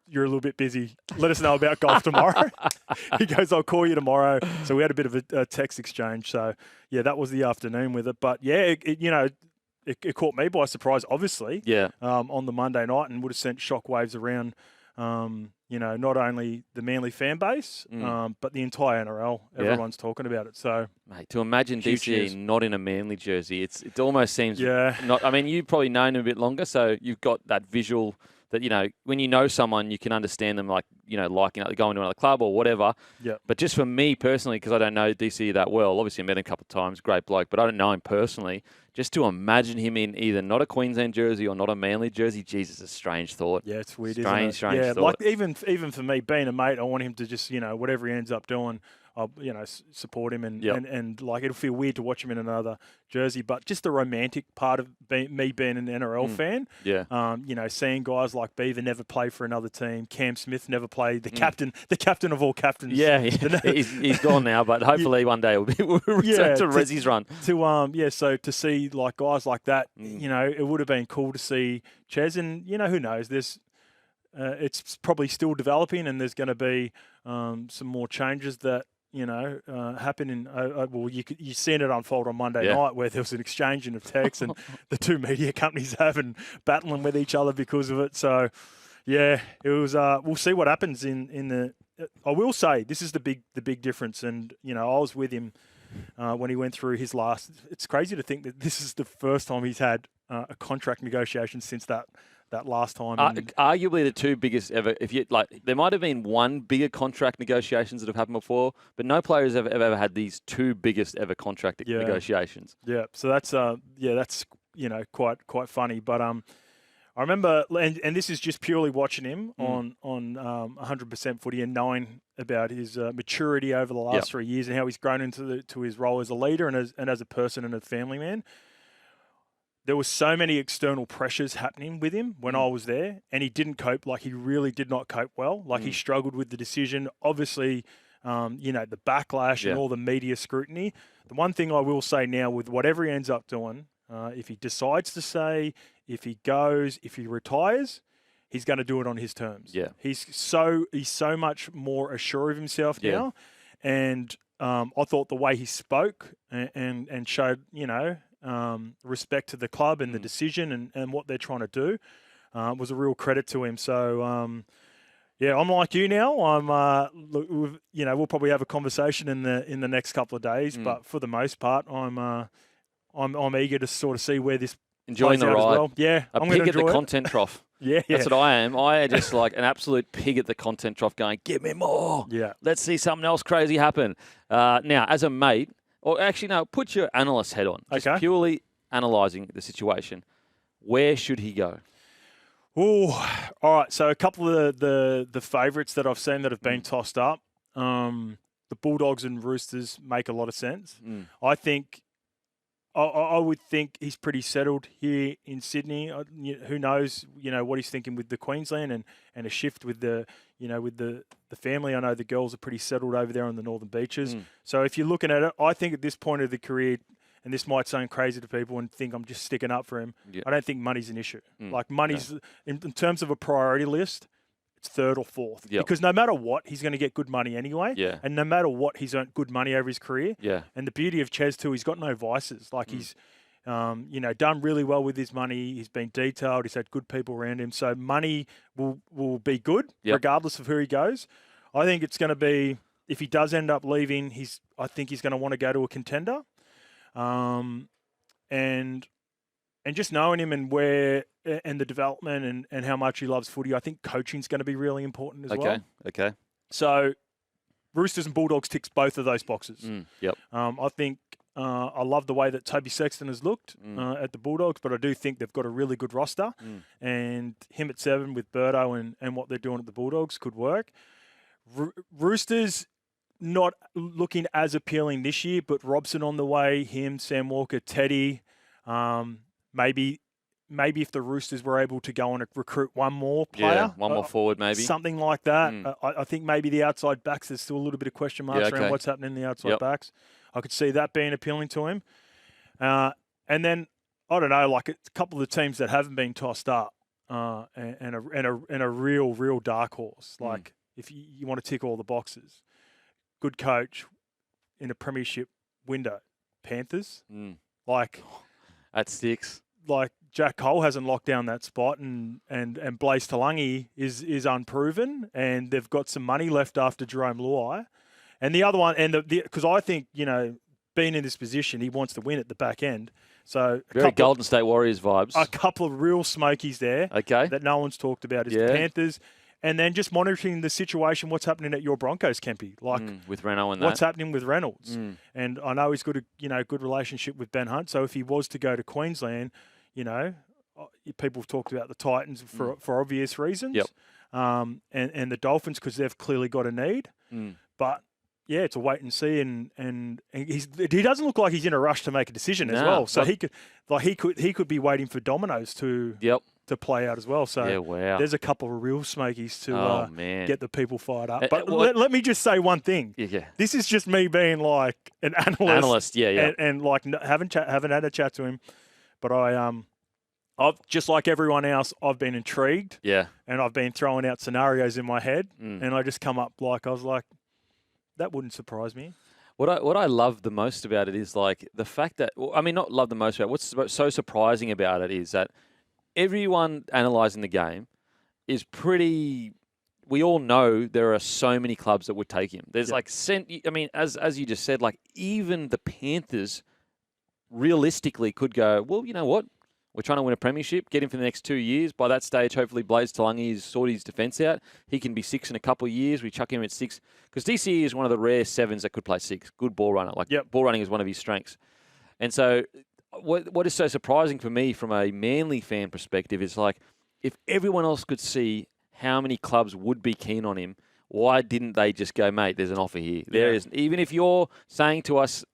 you're a little bit busy. Let us know about golf tomorrow. He goes, I'll call you tomorrow. So we had a bit of a text exchange. So, yeah, that was the afternoon with it. But, yeah, it caught me by surprise, obviously, on the Monday night, and would have sent shockwaves around, not only the Manly fan base, but the entire NRL. Everyone's talking about it. So, mate, to imagine DCE not in a Manly jersey, it almost seems not. I mean, you've probably known him a bit longer, so you've got that visual that, when you know someone, you can understand them, liking going to another club or whatever. Yeah. But just for me personally, because I don't know DCE that well, obviously I met him a couple of times, great bloke, but I don't know him personally. Just to imagine him in either not a Queensland jersey or not a Manly jersey, Jesus, a strange thought. Yeah, it's weird, strange isn't it? Strange thought. Even for me, being a mate, I want him to just, whatever he ends up doing, I'll, support him and it'll feel weird to watch him in another jersey. But just the romantic part of me being an NRL fan, seeing guys like Beaver never play for another team, Cam Smith never played, the captain of all captains. Yeah, he's gone now, but hopefully one day we'll return to Rezzy's run. So to see guys like that, it would have been cool to see Ches, and who knows, there's. It's probably still developing, and there's going to be some more changes that happen in. You seen it unfold on Monday night, where there was an exchange of texts, and the two media companies having battling with each other because of it. So, it was. We'll see what happens in the. I will say this is the big difference, and I was with him when he went through his last. It's crazy to think that this is the first time he's had a contract negotiation since that last time. Arguably the two biggest ever. There might have been one bigger contract negotiations that have happened before, but no players have ever had these two biggest ever contract negotiations. Yeah, so that's quite funny. But I remember, and this is just purely watching him on 100% footy and knowing about his maturity over the last 3 years and how he's grown into his role as a leader and as a person and a family man. There was so many external pressures happening with him when I was there, and he didn't cope. He really did not cope well. He struggled with the decision. Obviously, the backlash and all the media scrutiny. The one thing I will say now, with whatever he ends up doing, if he decides to stay, if he goes, if he retires, he's going to do it on his terms. Yeah, he's so much more assured of himself now, and I thought the way he spoke and showed, respect to the club and the decision and what they're trying to do was a real credit to him. So, I'm like you now. We'll probably have a conversation in the next couple of days, but for the most part, I'm eager to sort of see where this enjoying the ride. ride. As well. Yeah, I'm pig at the content trough. That's what I am. I am just like an absolute pig at the content trough, going, "Give me more. Yeah, let's see something else crazy happen." Now, as a mate. Or actually, no, put your analyst head on. Just purely analysing the situation. Where should he go? Oh, all right. So a couple of the favourites that I've seen that have been tossed up, the Bulldogs and Roosters make a lot of sense. I think I would think he's pretty settled here in Sydney. Who knows, what he's thinking with the Queensland and a shift with the family. I know the girls are pretty settled over there on the Northern Beaches. So if you're looking at it, I think at this point of the career, and this might sound crazy to people and think I'm just sticking up for him, I don't think money's an issue. Like money's, in terms of a priority list, it's third or fourth. Because no matter what, he's going to get good money anyway. And no matter what, he's earned good money over his career. And the beauty of Ches too, he's got no vices. Like he's, done really well with his money. He's been detailed. He's had good people around him. So money will be good regardless of who he goes. I think it's going to be, if he does end up leaving, I think he's going to want to go to a contender. And just knowing him and the development and how much he loves footy, I think coaching's going to be really important as well. Okay. So Roosters and Bulldogs ticks both of those boxes. I think I love the way that Toby Sexton has looked at the Bulldogs, but I do think they've got a really good roster, and him at 7 with Birdo and what they're doing at the Bulldogs could work. Roosters not looking as appealing this year, but Robson on the way, him, Sam Walker, Teddy. Maybe if the Roosters were able to go and recruit one more player. One more forward maybe. Something like that. I think maybe the outside backs, there's still a little bit of question marks around what's happening in the outside backs. I could see that being appealing to him. And then, I don't know, like a couple of the teams that haven't been tossed up and a real dark horse. Like if you want to tick all the boxes. Good coach in a premiership window. Panthers. Like at 6. Like Jack Cole hasn't locked down that spot, and Blaise Talangi is unproven, and they've got some money left after Jerome Luai. And the other one, and because I think, being in this position, he wants to win at the back end. So very Golden State Warriors vibes. A couple of real smokies there that no one's talked about is the Panthers. And then just monitoring the situation, what's happening at your Broncos, Kempy. Like with Renault and that. What's happening with Reynolds. And I know he's got a good relationship with Ben Hunt. So if he was to go to Queensland, people have talked about the Titans for obvious reasons. And the Dolphins because they've clearly got a need. But yeah, it's a wait and see, and he doesn't look like he's in a rush to make a decision as well. So he could be waiting for dominoes to play out as well. So there's a couple of real smokies to get the people fired up. But let me just say one thing. This is just me being like an analyst. And like haven't had a chat to him, but I've just like everyone else, I've been intrigued. And I've been throwing out scenarios in my head, and I just come up I was like, that wouldn't surprise me. What I love the most about it is like the fact that, not love the most about it, what's so surprising about it is that everyone analysing the game is pretty, we all know there are so many clubs that would take him. There's as you just said, like even the Panthers realistically could go, well, you know what? We're trying to win a premiership, get him for the next 2 years. By that stage, hopefully Blaise Talangi has sorted his defence out. He can be 6 in a couple of years. We chuck him at 6. Because DCE is one of the rare 7s that could play 6. Good ball runner. Ball running is one of his strengths. And so what is so surprising for me from a Manly fan perspective is like, if everyone else could see how many clubs would be keen on him, why didn't they just go, mate, there's an offer here. There is. Even if you're saying to us,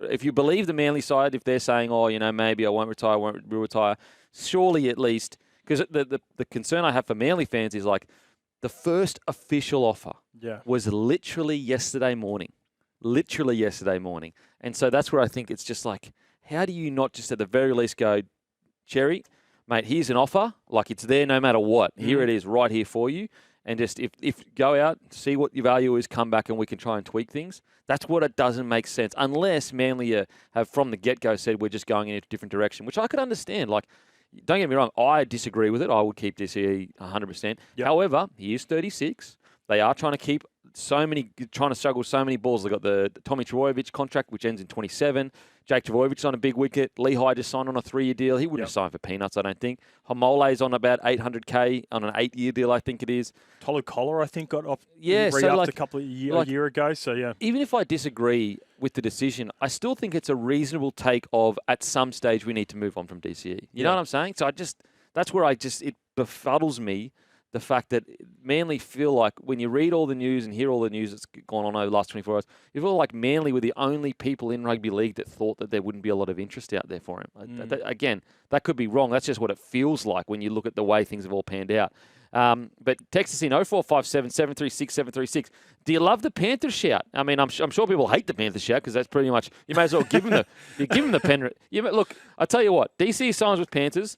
if you believe the Manly side, if they're saying, maybe I won't retire, surely at least, because the concern I have for Manly fans is like the first official offer was literally yesterday morning. And so that's where I think it's just like, how do you not just at the very least go, Cherry, mate, here's an offer, like it's there no matter what. Here it is right here for you. And just if go out, see what your value is, come back and we can try and tweak things. That's what it doesn't make sense. Unless Manly have from the get-go said we're just going in a different direction, which I could understand. Like, don't get me wrong, I disagree with it. I would keep DCE 100%. However, he is 36. They are trying to struggle so many balls. They've got the Tommy Trbojevic contract, which ends in 27. Jake Trbojevic's on a big wicket. Lehigh just signed on a 3-year deal. He wouldn't have signed for peanuts, I don't think. Hamole's on about $800K on an 8-year deal, I think it is. Tolu Collar, I think, got off re-upped a year ago. So, yeah. Even if I disagree with the decision, I still think it's a reasonable take of, at some stage, we need to move on from DCE. You know what I'm saying? So that's where it befuddles me the fact that Manly feel like, when you read all the news and hear all the news that's gone on over the last 24 hours, you feel like Manly were the only people in rugby league that thought that there wouldn't be a lot of interest out there for him. Again, that could be wrong. That's just what it feels like when you look at the way things have all panned out. But text us in 0457 736 736. Do you love the Panthers shout? I mean, I'm sure people hate the Panthers shout because that's pretty much, you may as well give them the pen. Look, I tell you what, DCE signs with Panthers.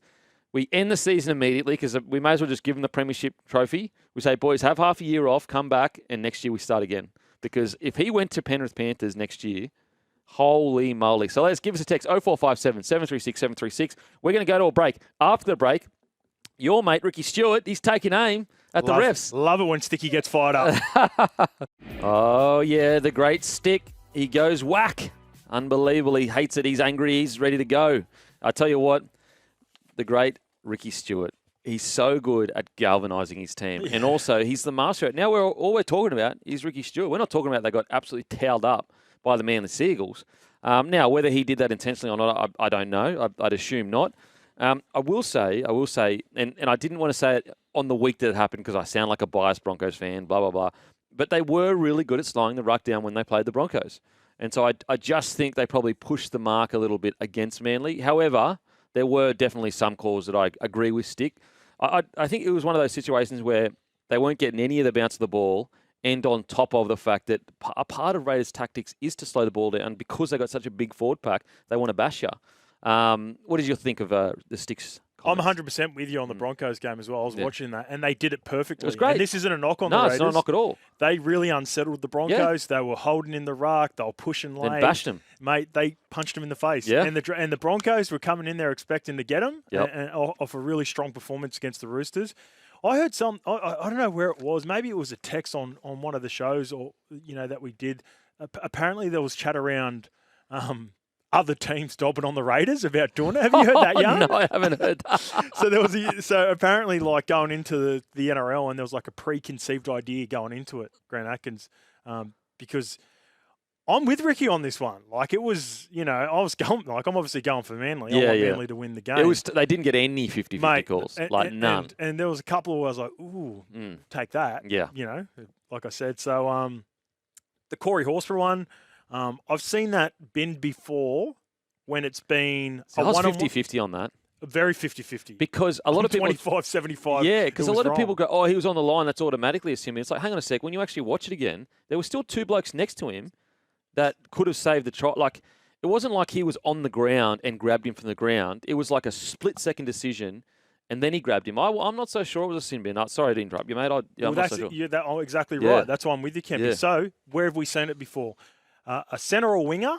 We end the season immediately because we may as well just give them the premiership trophy. We say, boys, have half a year off, come back, and next year we start again. Because if he went to Penrith Panthers next year, holy moly. So let's give us a text, 0457 736 736. We're going to go to a break. After the break, your mate, Ricky Stuart, he's taking aim at the refs. Love it when Sticky gets fired up. Oh, yeah, the great Stick. He goes whack. Unbelievable. He hates it. He's angry. He's ready to go. I tell you what, the great Ricky Stuart, he's so good at galvanising his team. Yeah. And also, he's the master. Now, all we're talking about is Ricky Stuart. We're not talking about they got absolutely towed up by the Manly Seagulls. Now, whether he did that intentionally or not, I don't know. I'd assume not. I will say, and I didn't want to say it on the week that it happened because I sound like a biased Broncos fan, blah, blah, blah. But they were really good at slowing the ruck down when they played the Broncos. And so I just think they probably pushed the mark a little bit against Manly. However, there were definitely some calls that I agree with Stick. I think it was one of those situations where they weren't getting any of the bounce of the ball, and on top of the fact that a part of Raiders' tactics is to slow the ball down because they got such a big forward pack, they want to bash you. What did you think of the Sticks comments? I'm 100% with you on the Broncos game as well. I was watching that, and they did it perfectly. It was great. And this isn't a knock on the Raiders. No, it's not a knock at all. They really unsettled the Broncos. Yeah. They were holding in the ruck. They were pushing lane. Then bashed them. Mate, they punched them in the face. Yeah. And the Broncos were coming in there expecting to get them and off a really strong performance against the Roosters. I heard I don't know where it was. Maybe it was a text on one of the shows that we did. Apparently there was chat around other teams dobbing on the Raiders about doing it. Have you heard that, Jan? No, I haven't heard that. So apparently, like, going into the NRL, and there was like a preconceived idea going into it, Grant Atkins, because I'm with Ricky on this one. Like, it was, I'm obviously going for Manly. I want Manly to win the game. They didn't get any 50-50 calls, none. And there was a couple where I was like, ooh, take that. Yeah. Like I said. So the Corey Horsburgh one, I've seen that bend before when it's been I was 50-50 on that. Very 50-50. Because a lot of people... 25-75. Yeah, because a lot of people go, oh, he was on the line, that's automatically assuming. It's like, hang on a sec, when you actually watch it again, there were still two blokes next to him that could have saved the try. Like, it wasn't like he was on the ground and grabbed him from the ground. It was like a split-second decision, and then he grabbed him. I'm not so sure it was a sin bin. Sorry to interrupt you, mate. I'm not so sure. Exactly right. That's why I'm with you, Kempy. Yeah. So, where have we seen it before? A centre or winger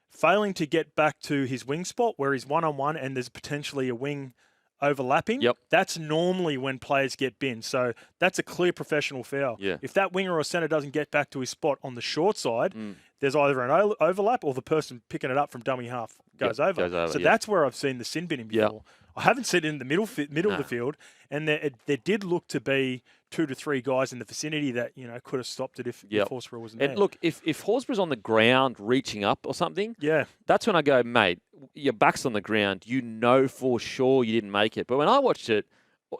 failing to get back to his wing spot where he's one-on-one and there's potentially a wing overlapping. Yep. That's normally when players get binned. So that's a clear professional foul. Yeah. If that winger or centre doesn't get back to his spot on the short side, there's either an overlap or the person picking it up from dummy half goes over. So that's where I've seen the sin binning before. Yep. I haven't seen it in the middle of the field, and there did look to be 2 to 3 guys in the vicinity that could have stopped it if Horsburgh wasn't there. And look, if Horsburgh's on the ground reaching up or something, yeah, that's when I go, mate, your back's on the ground. You know for sure you didn't make it. But when I watched it,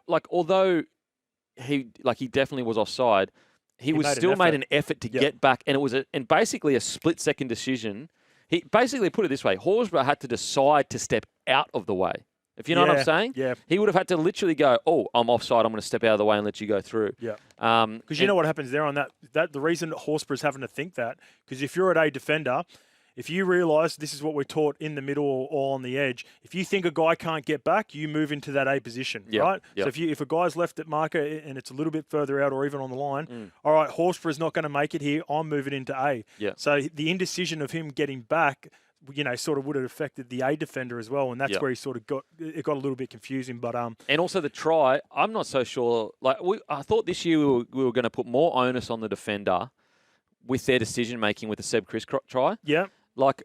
like, although he definitely was offside, he still made an effort to get back, and it was basically a split-second decision. He basically put it this way: Horsburgh had to decide to step out of the way. If you know what I'm saying? Yeah. He would have had to literally go, oh, I'm offside, I'm going to step out of the way and let you go through. Yeah. Because you know what happens there on that the reason Horsburgh's having to think that, because if you're at a defender, if you realise this is what we're taught in the middle or on the edge, if you think a guy can't get back, you move into that A position, right? Yep. So if a guy's left at marker and it's a little bit further out or even on the line, all right, Horsburgh's not going to make it here, I'm moving into A. Yeah. So the indecision of him getting back, sort of would have affected the A defender as well, and that's where he sort of got a little bit confusing. But and also the try, I'm not so sure. Like I thought this year we were going to put more onus on the defender with their decision making with the Seb Chris try. Yeah, like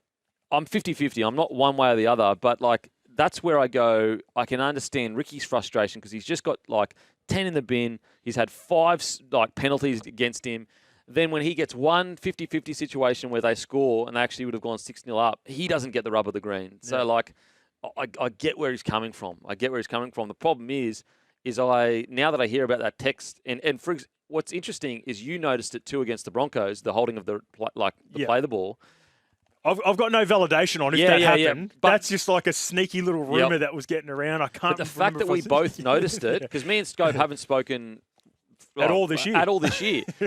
I'm 50-50. I'm not one way or the other, but like that's where I go. I can understand Ricky's frustration because he's just got like 10 in the bin. He's had 5 like penalties against him. Then when he gets one 50-50 situation where they score and they actually would have gone 6-0 up, he doesn't get the rub of the green. So, like, I get where he's coming from. The problem is is now that I hear about that text, and what's interesting is you noticed it too against the Broncos, the holding of play the ball. I've got no validation on if that happened. But that's just like a sneaky little rumor that was getting around. I can't. But the fact that we both noticed it, because me and Scope haven't spoken at all this year.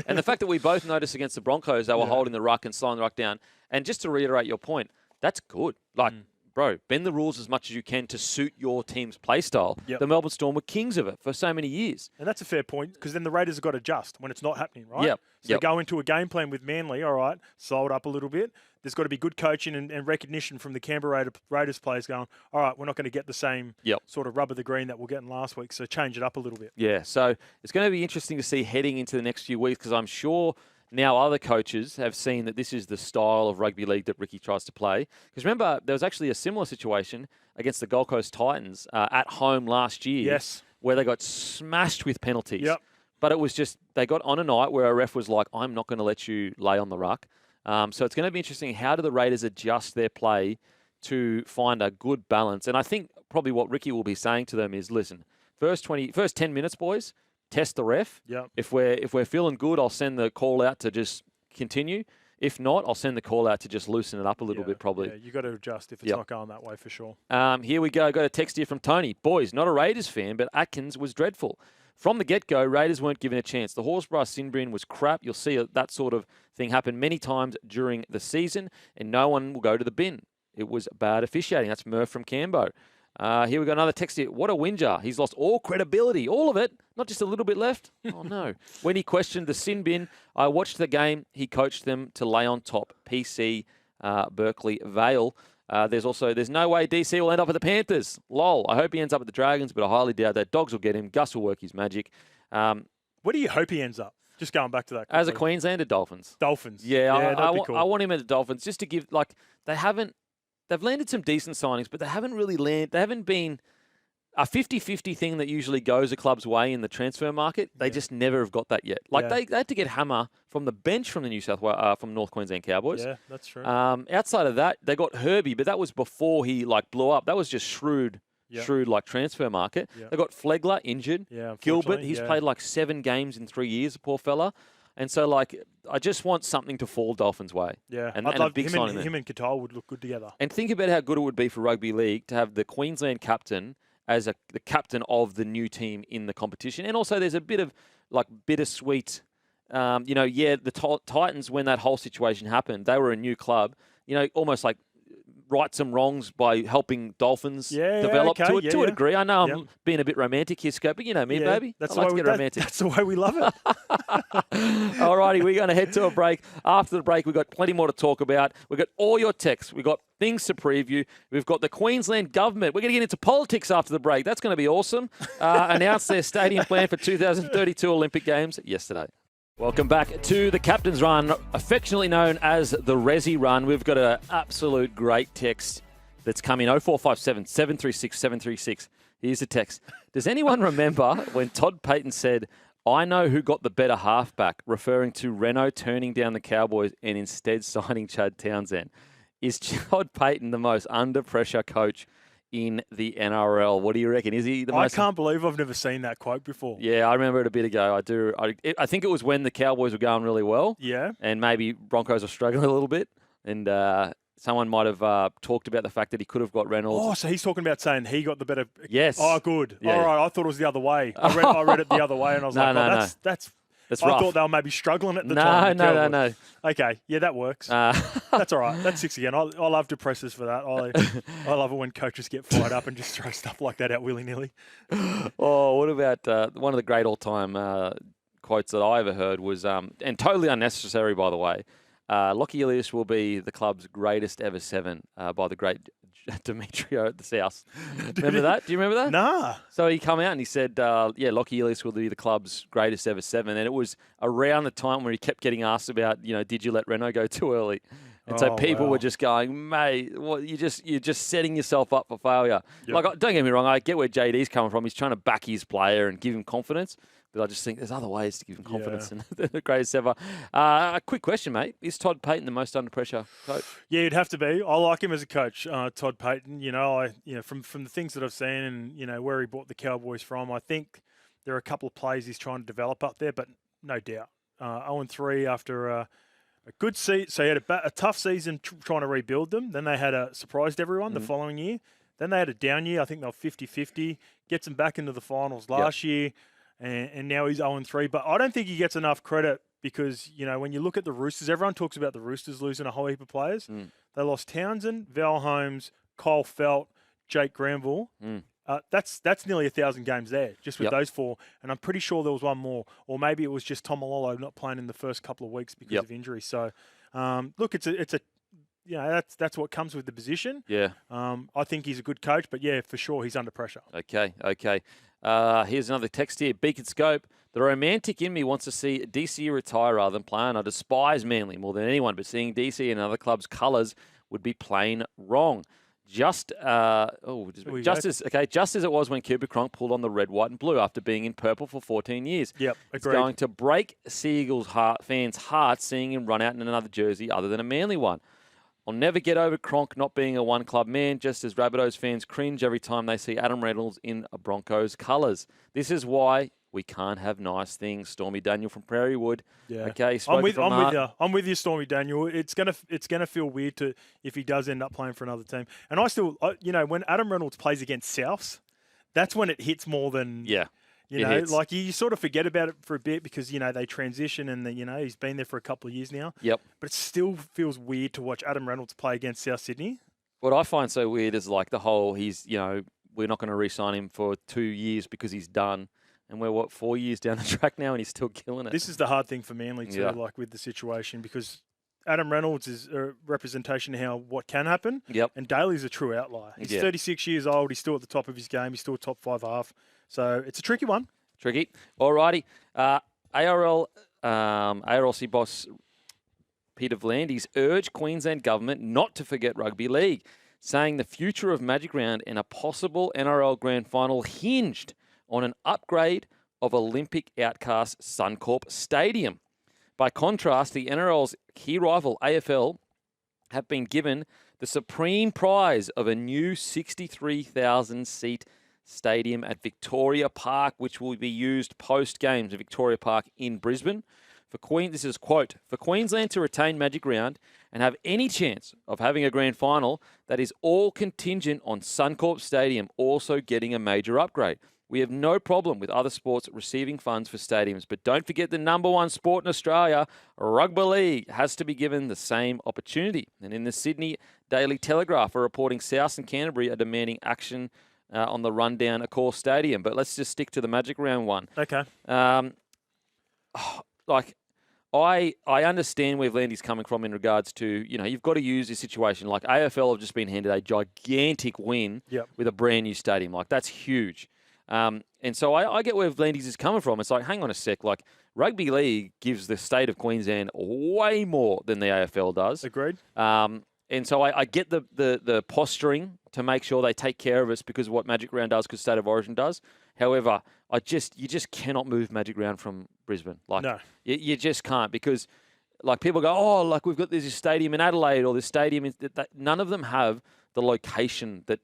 And the fact that we both noticed against the Broncos, they were holding the ruck and slowing the ruck down. And just to reiterate your point, that's good. Bro, bend the rules as much as you can to suit your team's play style. Yep. The Melbourne Storm were kings of it for so many years. And that's a fair point, because then the Raiders have got to adjust when it's not happening, right? Yep. So they go into a game plan with Manly, all right, slow it up a little bit. There's got to be good coaching and recognition from the Canberra Raiders players going, all right, we're not going to get the same sort of rub of the green that we're getting last week, so change it up a little bit. Yeah, so it's going to be interesting to see heading into the next few weeks, because I'm sure now other coaches have seen that this is the style of rugby league that Ricky tries to play. Because remember, there was actually a similar situation against the Gold Coast Titans at home last year, where they got smashed with penalties. Yep. But it was just, they got on a night where a ref was like, I'm not going to let you lay on the ruck. So it's going to be interesting. How do the Raiders adjust their play to find a good balance? And I think probably what Ricky will be saying to them is, listen, first 10 minutes, boys, test the ref. Yep. If we're feeling good, I'll send the call out to just continue. If not, I'll send the call out to just loosen it up a little bit, probably. Yeah, you got to adjust if it's not going that way for sure. Here we go. Got a text here from Tony. Boys, not a Raiders fan, but Atkins was dreadful. From the get-go, Raiders weren't given a chance. The Horsburgh sin bin was crap. You'll see that sort of thing happen many times during the season, and no one will go to the bin. It was bad officiating. That's Murph from Cambo. Here we got another text here. What a whinger. He's lost all credibility. All of it. Not just a little bit left. Oh, no. When he questioned the sin bin, I watched the game. He coached them to lay on top. PC, Berkeley, Vale. There's no way DC will end up at the Panthers. Lol. I hope he ends up at the Dragons, but I highly doubt that. Dogs will get him. Gus will work his magic. Where do you hope he ends up? Just going back to that. As a Queenslander, Dolphins. Dolphins. Yeah, that'd be cool. I want him at the Dolphins just to give, they've landed some decent signings, but they haven't been a 50-50 thing that usually goes a club's way in the transfer market. They just never have got that yet. They had to get Hammer from the bench from the from North Queensland Cowboys. Yeah, that's true. Outside of that, they got Herbie, but that was before he blew up. That was just shrewd transfer market. Yep. They got Flegler injured. Yeah, Gilbert, he's played 7 games in 3 years, poor fella. And so, I just want something to fall Dolphins' way. Yeah, and I'd love a big signing. Him and Qatar would look good together. And think about how good it would be for rugby league to have the Queensland captain as the captain of the new team in the competition. And also, there's a bit of bittersweet. The Titans, when that whole situation happened, they were a new club. Almost like right some wrongs by helping Dolphins develop to a degree. I know I'm being a bit romantic here, Scope, but you know me, baby. I like to get romantic. That's the way we love it. All righty, we're going to head to a break. After the break, we've got plenty more to talk about. We've got all your texts. We've got things to preview. We've got the Queensland government. We're going to get into politics after the break. That's going to be awesome. Announced their stadium plan for 2032 Olympic Games yesterday. Welcome back to the Captain's Run, affectionately known as the Resi Run. We've got an absolute great text that's come in, 0457 736 736. Here's the text. Does anyone remember when Todd Payten said, I know who got the better halfback, referring to Renault turning down the Cowboys and instead signing Chad Townsend? Is Todd Payten the most under-pressure coach in the NRL? What do you reckon? Is he the most... I can't believe I've never seen that quote before. Yeah, I remember it a bit ago. I do. I think it was when the Cowboys were going really well. Yeah. And maybe Broncos were struggling a little bit. And someone might have talked about the fact that he could have got Reynolds. Oh, so he's talking about saying he got the better... Yes. Oh, good. Yeah. All right, I thought it was the other way. I read it the other way and I was That's I rough. thought they were maybe struggling at the time. No. Okay, yeah, that works. That's all right. That's 6 again. I love depressors for that. I love it when coaches get fired up and just throw stuff like that out willy-nilly. Oh, what about one of the great all-time quotes that I ever heard was, and totally unnecessary, by the way, Lockie Ilias will be the club's greatest ever 7 by the great Demetrio at the South. Remember that? Do you remember that? Nah. So he come out and he said, Lockie Ilias will be the club's greatest ever 7. And it was around the time where he kept getting asked about, did you let Renault go too early? And so people were just going, mate, you're just setting yourself up for failure. Yep. Don't get me wrong, I get where JD's coming from. He's trying to back his player and give him confidence. But I just think there's other ways to give him confidence than the greatest ever. A quick question, mate. Is Todd Payten the most under pressure coach? Yeah, you'd have to be. I like him as a coach, Todd Payten. From the things that I've seen and where he brought the Cowboys from, I think there are a couple of plays he's trying to develop up there, but no doubt. 0-3 after a good season. So he had a tough season trying to rebuild them. Then they had surprised everyone the following year. Then they had a down year. I think they were 50-50. Gets them back into the finals last year, and now he's 0-3. But I don't think he gets enough credit because, when you look at the Roosters, everyone talks about the Roosters losing a whole heap of players. They lost Townsend, Val Holmes, Kyle Felt, Jake Granville. That's nearly 1,000 games there, just with those four. And I'm pretty sure there was one more. Or maybe it was just Tom Malolo not playing in the first couple of weeks because of injury. So, look, it's a that's what comes with the position. Yeah. I think he's a good coach, but yeah, for sure, he's under pressure. Okay. Here's another text here. Beacon Scope. The romantic in me wants to see DCE retire rather than play on. I despise Manly more than anyone, but seeing DCE in another club's colours would be plain wrong. Just as it was when Cooper Cronk pulled on the red, white and blue after being in purple for 14 years. Yep, it's agreed. going to break Seagulls' fans' hearts seeing him run out in another jersey other than a Manly one. I'll never get over Cronk not being a one-club man, just as Rabbitohs fans cringe every time they see Adam Reynolds in a Broncos colours. This is why we can't have nice things. Stormy Daniel from Prairie Wood. Yeah. Okay, I'm with you, Stormy Daniel. It's gonna feel weird if he does end up playing for another team. And I still, when Adam Reynolds plays against Souths, that's when it hits more than like you sort of forget about it for a bit because they transition and he's been there for a couple of years now. Yep. But it still feels weird to watch Adam Reynolds play against South Sydney. What I find so weird is like the whole we're not going to re-sign him for 2 years because he's done. And we're, 4 years down the track now and he's still killing it. This is the hard thing for Manly too, like with the situation, because Adam Reynolds is a representation of what can happen. Yep. And Daly's a true outlier. He's 36 years old. He's still at the top of his game. He's still a top 5 half. So it's a tricky one. Tricky. All righty. ARLC boss Peter V'landys urged Queensland government not to forget rugby league, saying the future of Magic Round and a possible NRL grand final hinged on an upgrade of Olympic outcast Suncorp Stadium. By contrast, the NRL's key rival, AFL, have been given the supreme prize of a new 63,000-seat stadium at Victoria Park, which will be used post-games at Victoria Park in Brisbane. This is quote, for Queensland to retain Magic Round and have any chance of having a grand final, that is all contingent on Suncorp Stadium also getting a major upgrade. We have no problem with other sports receiving funds for stadiums, but don't forget the number one sport in Australia, rugby league, has to be given the same opportunity. And in the Sydney Daily Telegraph are reporting South and Canterbury are demanding action on the rundown Accor Stadium. But let's just stick to the Magic Round one. Okay. I understand where V'landys coming from in regards to, you've got to use this situation. Like AFL have just been handed a gigantic win with a brand new stadium. Like that's huge. And so I get where V'landys is coming from. It's like, hang on a sec. Like rugby league gives the state of Queensland way more than the AFL does. Agreed. And so I get the posturing to make sure they take care of us because of what Magic Round does, because State of Origin does. However, you just cannot move Magic Round from Brisbane. Like no. You just can't, because like people go, like we've got this stadium in Adelaide or this stadium in none of them have the location that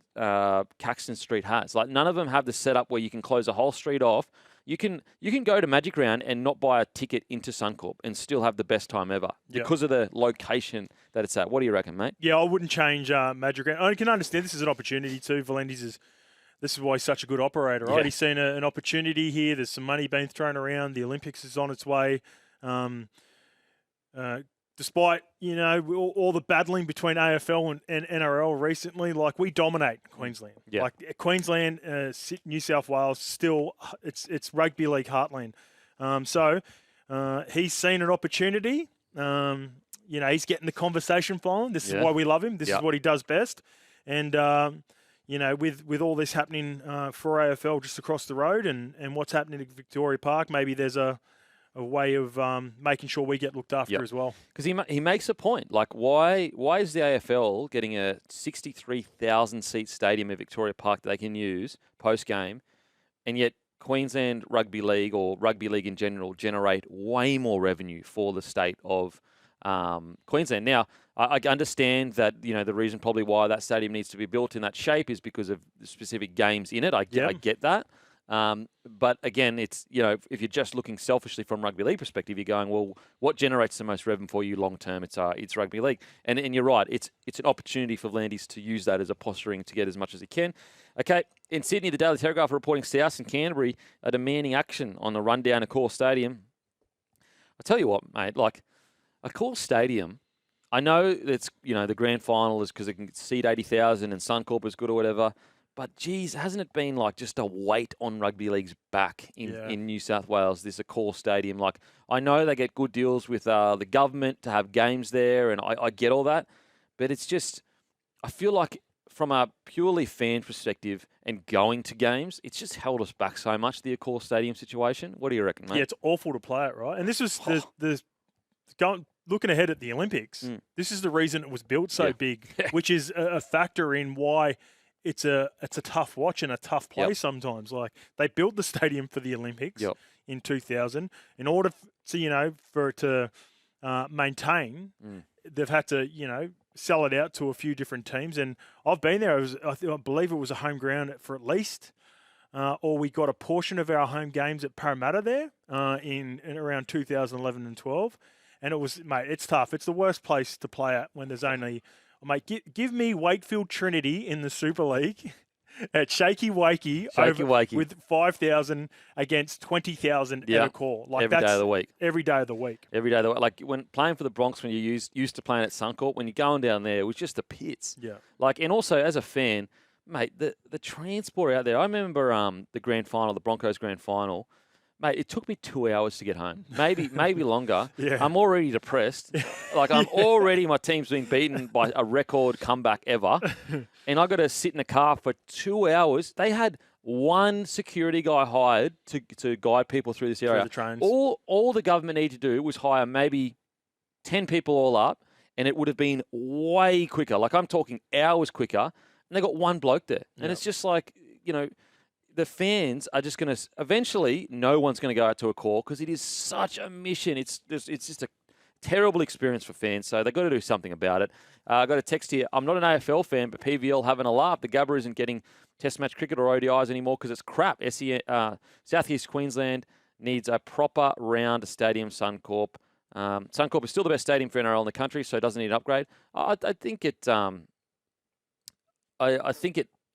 Caxton Street has. Like none of them have the setup where you can close a whole street off. You can go to Magic Round and not buy a ticket into Suncorp and still have the best time ever because of the location that it's at. What do you reckon, mate? Yeah, I wouldn't change Magic Round. I can understand this is an opportunity too. V'landys this is why he's such a good operator, right? He's seen an opportunity here. There's some money being thrown around. The Olympics is on its way. Despite, all the battling between AFL and NRL recently, like we dominate Queensland. Yeah. Like Queensland, New South Wales, still it's rugby league heartland. So he's seen an opportunity. He's getting the conversation following. This is why we love him. This is what he does best. And with all this happening for AFL just across the road and what's happening at Victoria Park, maybe there's a way of making sure we get looked after as well. Because he makes a point. Like, why is the AFL getting a 63,000-seat stadium at Victoria Park that they can use post-game, and yet Queensland Rugby League or rugby league in general generate way more revenue for the state of Queensland? Now, I understand that the reason probably why that stadium needs to be built in that shape is because of the specific games in it. I get that. But again, it's, if you're just looking selfishly from rugby league perspective, you're going, well, what generates the most revenue for you long term? It's rugby league, and you're right. It's an opportunity for Landis to use that as a posturing to get as much as he can. Okay, in Sydney, the Daily Telegraph are reporting South and Canterbury are demanding action on the rundown Accor Stadium. I tell you what, mate, like Accor Stadium, I know that's the grand final is because it can seat 80,000 and Suncorp is good or whatever. But, geez, hasn't it been like just a weight on rugby league's back in New South Wales, this Accor Stadium? Like, I know they get good deals with the government to have games there, and I get all that. But it's just, I feel like from a purely fan perspective and going to games, it's just held us back so much, the Accor Stadium situation. What do you reckon, mate? Yeah, it's awful to play it, right? And this was looking ahead at the Olympics. This is the reason it was built so big, which is a factor in why it's a tough watch and a tough play sometimes. Like, they built the stadium for the Olympics in 2000. In order for it to maintain, they've had to, sell it out to a few different teams. And I've been there. I believe it was a home ground for at least, or we got a portion of our home games at Parramatta there in around 2011 and 12. And it was, mate, it's tough. It's the worst place to play at when there's only, mate, give me Wakefield Trinity in the Super League at Shaky Wakey with 5,000 against 20,000 at Accor. Like, every day of the week. Every day of the week. Every day of the week. Like, when playing for the Bronx, when you used to playing at Suncorp, when you're going down there, it was just the pits. Yeah. Like, and also as a fan, mate, the transport out there. I remember the grand final, the Broncos grand final. Mate, it took me 2 hours to get home. Maybe longer. I'm already depressed. Like, my team's been beaten by a record comeback ever. And I got to sit in the car for 2 hours. They had one security guy hired to guide people through this area. Through the trains. All the government needed to do was hire maybe 10 people all up, and it would have been way quicker. Like, I'm talking hours quicker. And they got one bloke there. And it's just like, the fans are just going to eventually. No one's going to go out to Accor because it is such a mission. It's just a terrible experience for fans. So they've got to do something about it. I got a text here. I'm not an AFL fan, but PVL having a laugh. The Gabba isn't getting Test match cricket or ODIs anymore because it's crap. South East Queensland needs a proper round stadium. Suncorp. Suncorp is still the best stadium for NRL in the country, so it doesn't need an upgrade. I think it.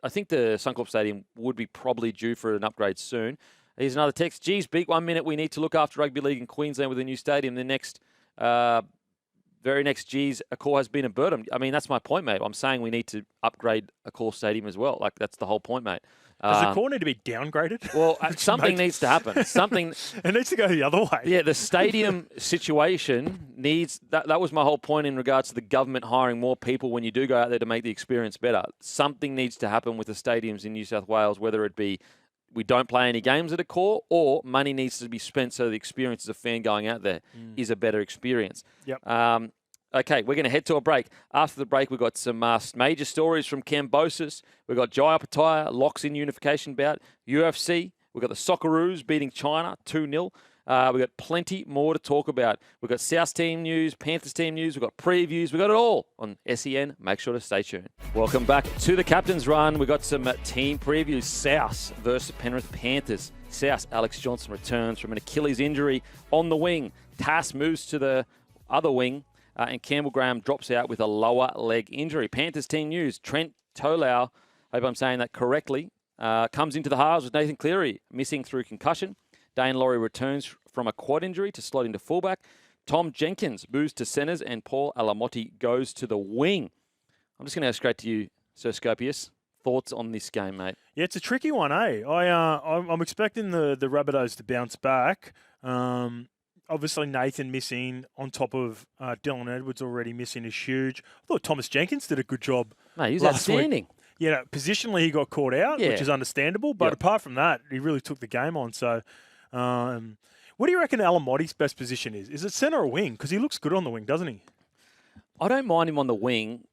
I think the Suncorp Stadium would be probably due for an upgrade soon. Here's another text. Geez, big 1 minute we need to look after rugby league in Queensland with a new stadium. The next, very next, geez, Accor has been a burden. I mean, that's my point, mate. I'm saying we need to upgrade Accor Stadium as well. Like, that's the whole point, mate. Does Accor need to be downgraded? Well, something needs to happen. Something. It needs to go the other way. Yeah, the stadium situation needs. That was my whole point in regards to the government hiring more people when you do go out there to make the experience better. Something needs to happen with the stadiums in New South Wales, whether it be we don't play any games at Accor or money needs to be spent so the experience as a fan going out there is a better experience. Yep. Okay, we're going to head to a break. After the break, we've got some major stories from Cambosis. We've got Jai Opataya, locks in unification bout. UFC. We've got the Socceroos beating China 2-0. We've got plenty more to talk about. We've got South team news, Panthers team news. We've got previews. We've got it all on SEN. Make sure to stay tuned. Welcome back to the Captain's Run. We've got some team previews. South versus Penrith Panthers. South, Alex Johnson returns from an Achilles injury on the wing. Tass moves to the other wing. And Campbell Graham drops out with a lower leg injury. Panthers team news. Trent Tolau, hope I'm saying that correctly, comes into the halves with Nathan Cleary missing through concussion. Dane Laurie returns from a quad injury to slot into fullback. Tom Jenkins moves to centres and Paul Alamotti goes to the wing. I'm just going to go straight to you, Sir Scopius. Thoughts on this game, mate? Yeah, it's a tricky one, eh? I'm expecting the Rabbitohs to bounce back. Obviously, Nathan missing on top of Dylan Edwards already missing is huge. I thought Thomas Jenkins did a good job. Mate, he was outstanding. Yeah, positionally he got caught out, which is understandable. But apart from that, he really took the game on. So, what do you reckon Alamotti's best position is? Is it centre or wing? Because he looks good on the wing, doesn't he? I don't mind him on the wing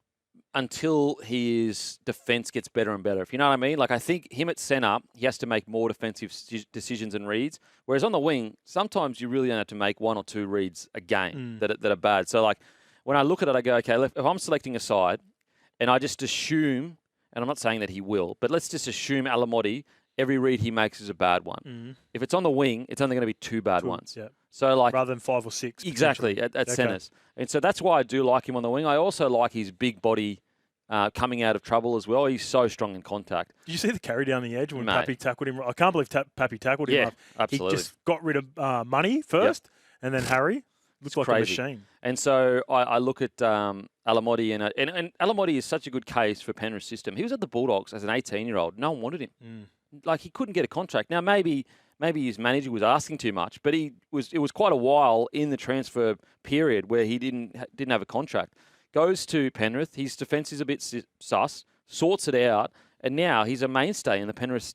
until his defence gets better and better, if you know what I mean. Like, I think him at centre, he has to make more defensive decisions and reads. Whereas on the wing, sometimes you really don't have to make one or two reads a game that are bad. So, like, when I look at it, I go, okay, if I'm selecting a side and I just assume, and I'm not saying that he will, but let's just assume Alamotti every read he makes is a bad one. Mm-hmm. If it's on the wing, it's only going to be two bad ones. Yeah. So like rather than 5 or 6. Exactly, at centres. And so that's why I do like him on the wing. I also like his big body coming out of trouble as well. He's so strong in contact. Did you see the carry down the edge when Pappy tackled him? I can't believe Pappy tackled him. Yeah, absolutely. He just got rid of Money first, and then Harry. Looks like crazy. A machine. And so I look at Alamotti, and Alamotti is such a good case for Penrith's system. He was at the Bulldogs as an 18-year-old. No one wanted him. Like, he couldn't get a contract. Now, maybe his manager was asking too much, but it was quite a while in the transfer period where he didn't have a contract. Goes to Penrith. His defence is a bit sus, sorts it out, and now he's a mainstay in the Penrith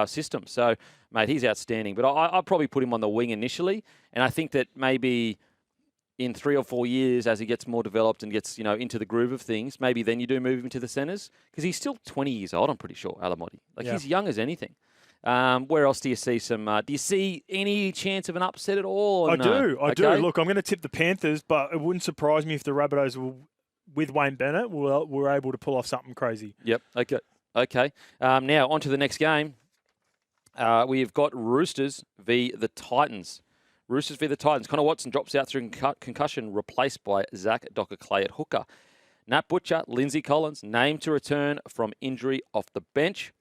system. So, mate, he's outstanding. But I'll probably put him on the wing initially, and I think that maybe in 3 or 4 years, as he gets more developed and gets into the groove of things, maybe then you do move him to the centres, because he's still 20 years old, I'm pretty sure, Alamotti. He's young as anything. Where else do you see do you see any chance of an upset at all? I do. Look, I'm going to tip the Panthers, but it wouldn't surprise me if the Rabbitohs with Wayne Bennett were able to pull off something crazy. Yep. Okay. Now, on to the next game. We've got Roosters v. the Titans. Roosters v. the Titans. Connor Watson drops out through concussion, replaced by Zach Docker-Clay at hooker. Nat Butcher, Lindsay Collins, named to return from injury off the bench.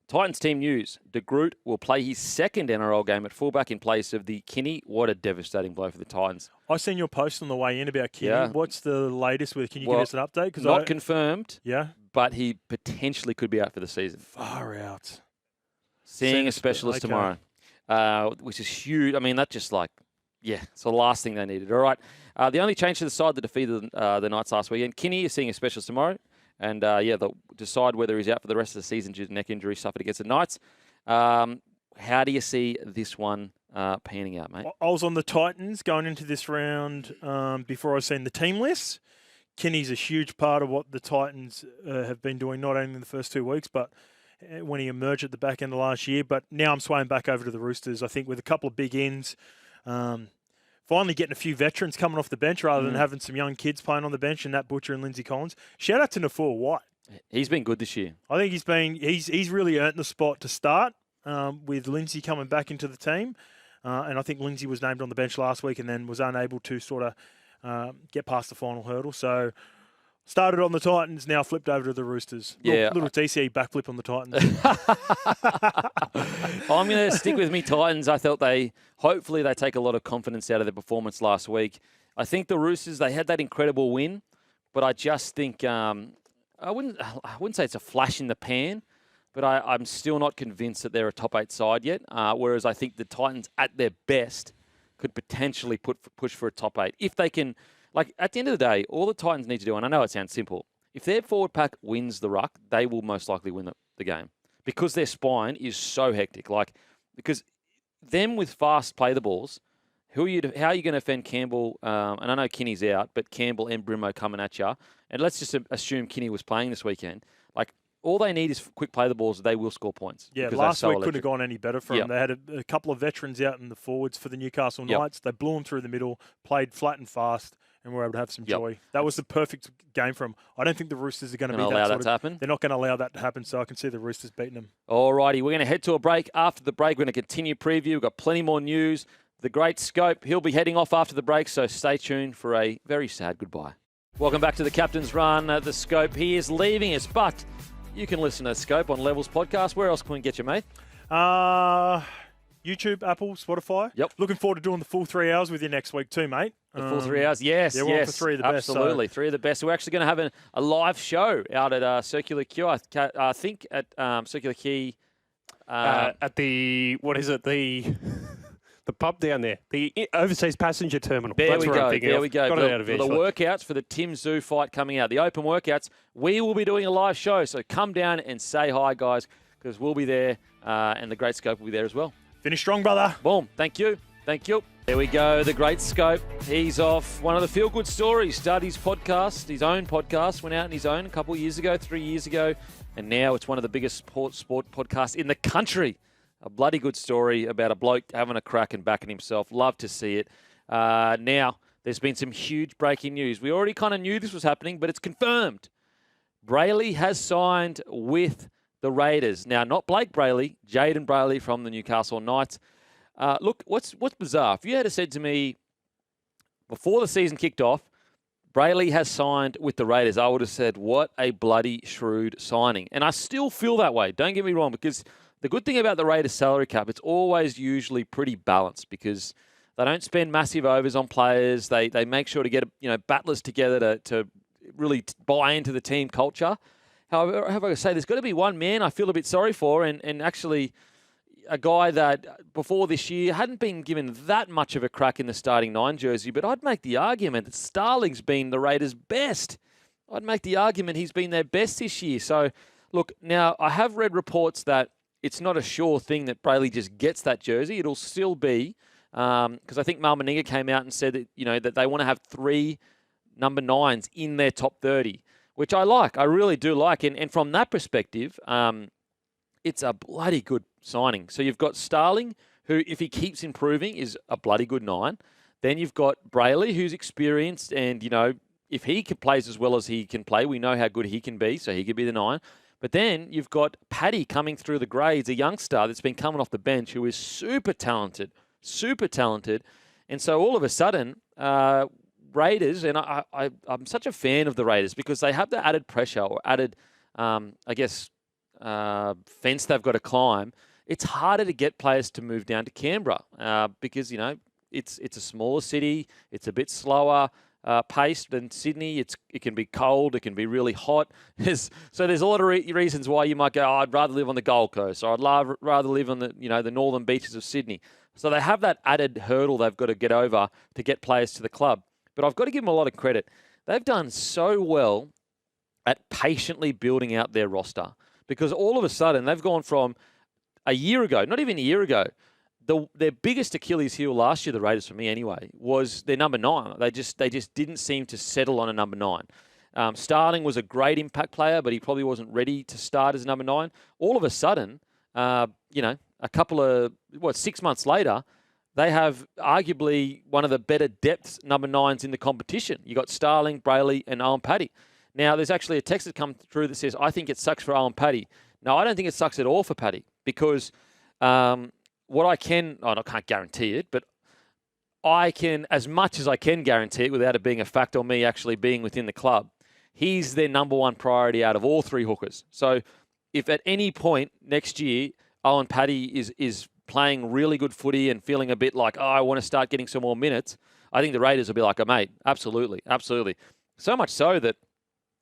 Titans team news. De Groot will play his second NRL game at fullback in place of the Kinney. What a devastating blow for the Titans. I seen your post on the way in about Kinney. Yeah. What's the latest with? Can you give us an update? Not confirmed. Yeah. But he potentially could be out for the season. Far out. Seeing a specialist tomorrow, which is huge. I mean, that's just it's the last thing they needed. All right. The only change to the side that defeated the Knights last weekend, Kinney is seeing a specialist tomorrow. And, they'll decide whether he's out for the rest of the season due to neck injury suffered against the Knights. How do you see this one panning out, mate? I was on the Titans going into this round before I seen the team list. Kinney's a huge part of what the Titans have been doing, not only in the first 2 weeks, but when he emerged at the back end of last year. But now I'm swaying back over to the Roosters, I think, with a couple of big ends. Finally getting a few veterans coming off the bench rather than having some young kids playing on the bench, and Nat Butcher and Lindsay Collins. Shout out to Nafua White. He's been good this year. I think he's really earned the spot to start with Lindsay coming back into the team. And I think Lindsay was named on the bench last week and then was unable to sort of get past the final hurdle. So started on the Titans, now flipped over to the Roosters. Little DCE backflip on the Titans. I'm going to stick with me Titans. I thought hopefully they take a lot of confidence out of their performance last week. I think the Roosters, they had that incredible win, but I just think I wouldn't say it's a flash in the pan, but I'm still not convinced that they're a top 8 side yet. Whereas I think the Titans, at their best, could potentially push for a top 8 if they can. Like, at the end of the day, all the Titans need to do, and I know it sounds simple, if their forward pack wins the ruck, they will most likely win the game because their spine is so hectic. Because them with fast play the balls, how are you going to defend Campbell? And I know Kinney's out, but Campbell and Brimo coming at you. And let's just assume Kinney was playing this weekend. All they need is quick play the balls. They will score points. Yeah, last week couldn't have gone any better for them. They had a couple of veterans out in the forwards for the Newcastle Knights. They blew them through the middle, played flat and fast, and were able to have some joy. That was the perfect game for them. I don't think the Roosters are going to be allow that to happen. They're not going to allow that to happen, so I can see the Roosters beating them. All righty, we're going to head to a break. After the break, we're going to continue preview. We've got plenty more news. The great Scope, he'll be heading off after the break, so stay tuned for a very sad goodbye. Welcome back to the Captain's Run. The Scope, he is leaving us, but you can listen to Scope on Levels Podcast. Where else can we get you, mate? YouTube, Apple, Spotify. Yep. Looking forward to doing the full 3 hours with you next week too, mate. The full 3 hours, yes. Yeah, we're on for 3 of the best. Absolutely, 3 of the best. We're actually going to have a live show out at Circular Quay, I think at Circular Quay. At the, what is it, the pub down there, the overseas passenger terminal. There we go. Got it out for the workouts, for the Tim Zoo fight coming out, the open workouts, we will be doing a live show. So come down and say hi, guys, because we'll be there, and the Great Scope will be there as well. Finish strong, brother. Boom. Thank you. There we go, the Great Scope. He's off. One of the feel-good stories. Started his podcast, his own podcast, went out on his own a couple of years ago, 3 years ago, and now it's one of the biggest sport podcasts in the country. A bloody good story about a bloke having a crack and backing himself. Love to see it. Now, there's been some huge breaking news. We already kind of knew this was happening, but it's confirmed. Brailey has signed with the Raiders. Now, not Blake Brailey, Jayden Brailey from the Newcastle Knights. Look, what's bizarre? If you had said to me before the season kicked off, Brailey has signed with the Raiders, I would have said, what a bloody shrewd signing. And I still feel that way. Don't get me wrong, because the good thing about the Raiders salary cap, it's always usually pretty balanced because they don't spend massive overs on players. They make sure to get battlers together to really buy into the team culture. However, I have to say, there's got to be one man I feel a bit sorry for, and actually a guy that before this year hadn't been given that much of a crack in the starting 9 jersey, but I'd make the argument that Starling's been the Raiders' best. I'd make the argument he's been their best this year. So, look, now I have read reports that it's not a sure thing that Brailey just gets that jersey. It'll still be, because I think Mal Meninga came out and said that, that they want to have 3 number 9s in their top 30, which I like. I really do like. And from that perspective, it's a bloody good signing. So you've got Starling, who, if he keeps improving, is a bloody good 9. Then you've got Brailey, who's experienced, and, if he plays as well as he can play, we know how good he can be, so he could be the 9. But then you've got Paddy coming through the grades, a youngster that's been coming off the bench who is super talented. And so all of a sudden, Raiders, and I'm such a fan of the Raiders because they have the added pressure or added, fence they've got to climb. It's harder to get players to move down to Canberra because, it's a smaller city. It's a bit slower paced than Sydney. It can be cold. It can be really hot. There's a lot of reasons why you might go, I'd rather live on the Gold Coast, or I'd rather live on the northern beaches of Sydney. So they have that added hurdle they've got to get over to get players to the club. But I've got to give them a lot of credit. They've done so well at patiently building out their roster because all of a sudden they've gone from a year ago, not even a year ago, their biggest Achilles heel last year, the Raiders for me anyway, was their number 9. They just didn't seem to settle on a number 9. Starling was a great impact player, but he probably wasn't ready to start as number 9. All of a sudden, a couple of 6 months later, they have arguably one of the better depth number 9s in the competition. You got Starling, Brailey, and Owen Paddy. Now, there's actually a text that come through that says, I think it sucks for Owen Paddy. No, I don't think it sucks at all for Paddy because what I can't guarantee it, but I can, as much as I can guarantee it without it being a fact or me actually being within the club, he's their number 1 priority out of all 3 hookers. So if at any point next year, Owen Paddy is playing really good footy and feeling a bit like, I want to start getting some more minutes, I think the Raiders will be like, oh, mate, absolutely. So much so that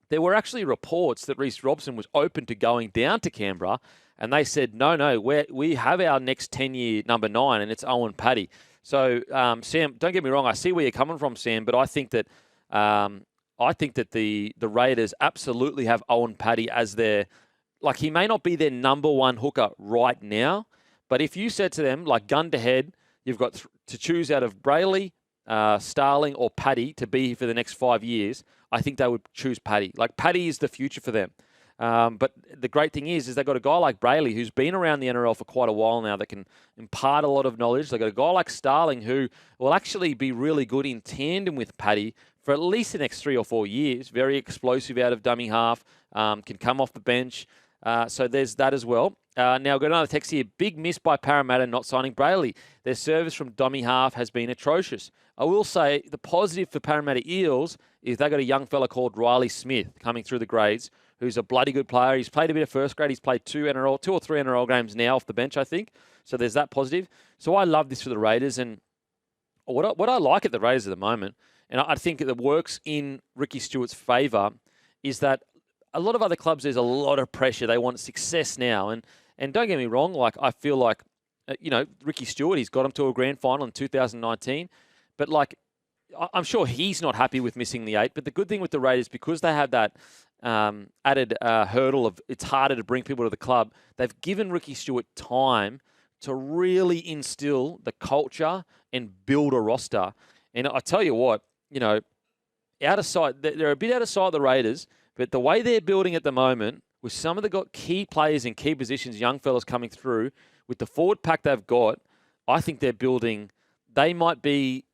there were actually reports that Reece Robson was open to going down to Canberra, and they said, no, we have our next 10-year number 9, and it's Owen Paddy. So, Sam, don't get me wrong, I see where you're coming from, Sam, but I think that the Raiders absolutely have Owen Paddy as their, like, he may not be their number 1 hooker right now, but if you said to them, like, gun to head, you've got to choose out of Brailey, Starling, or Paddy to be here for the next 5 years, I think they would choose Paddy. Like, Paddy is the future for them. But the great thing is they've got a guy like Brailey who's been around the NRL for quite a while now that can impart a lot of knowledge. They've got a guy like Starling who will actually be really good in tandem with Paddy for at least the next 3 or 4 years. Very explosive out of dummy half, can come off the bench. So there's that as well. Now, I've got another text here. Big miss by Parramatta not signing Brailey. Their service from dummy half has been atrocious. I will say the positive for Parramatta Eels is they got a young fella called Riley Smith coming through the grades, who's a bloody good player. He's played a bit of first grade. He's played 2 or 3 NRL games now off the bench, I think. So there's that positive. So I love this for the Raiders. And what I like at the Raiders at the moment, and I think that works in Ricky Stuart's favour, is that a lot of other clubs, there's a lot of pressure. They want success now. And don't get me wrong, like I feel like, Ricky Stuart, he's got him to a grand final in 2019. But like, I'm sure he's not happy with missing the 8. But the good thing with the Raiders, because they have that added hurdle of it's harder to bring people to the club, they've given Ricky Stuart time to really instill the culture and build a roster. And I tell you what, out of sight, they're a bit out of sight, the Raiders, but the way they're building at the moment, with some of the key players in key positions, young fellas coming through, with the forward pack they've got, I think they're building. They might be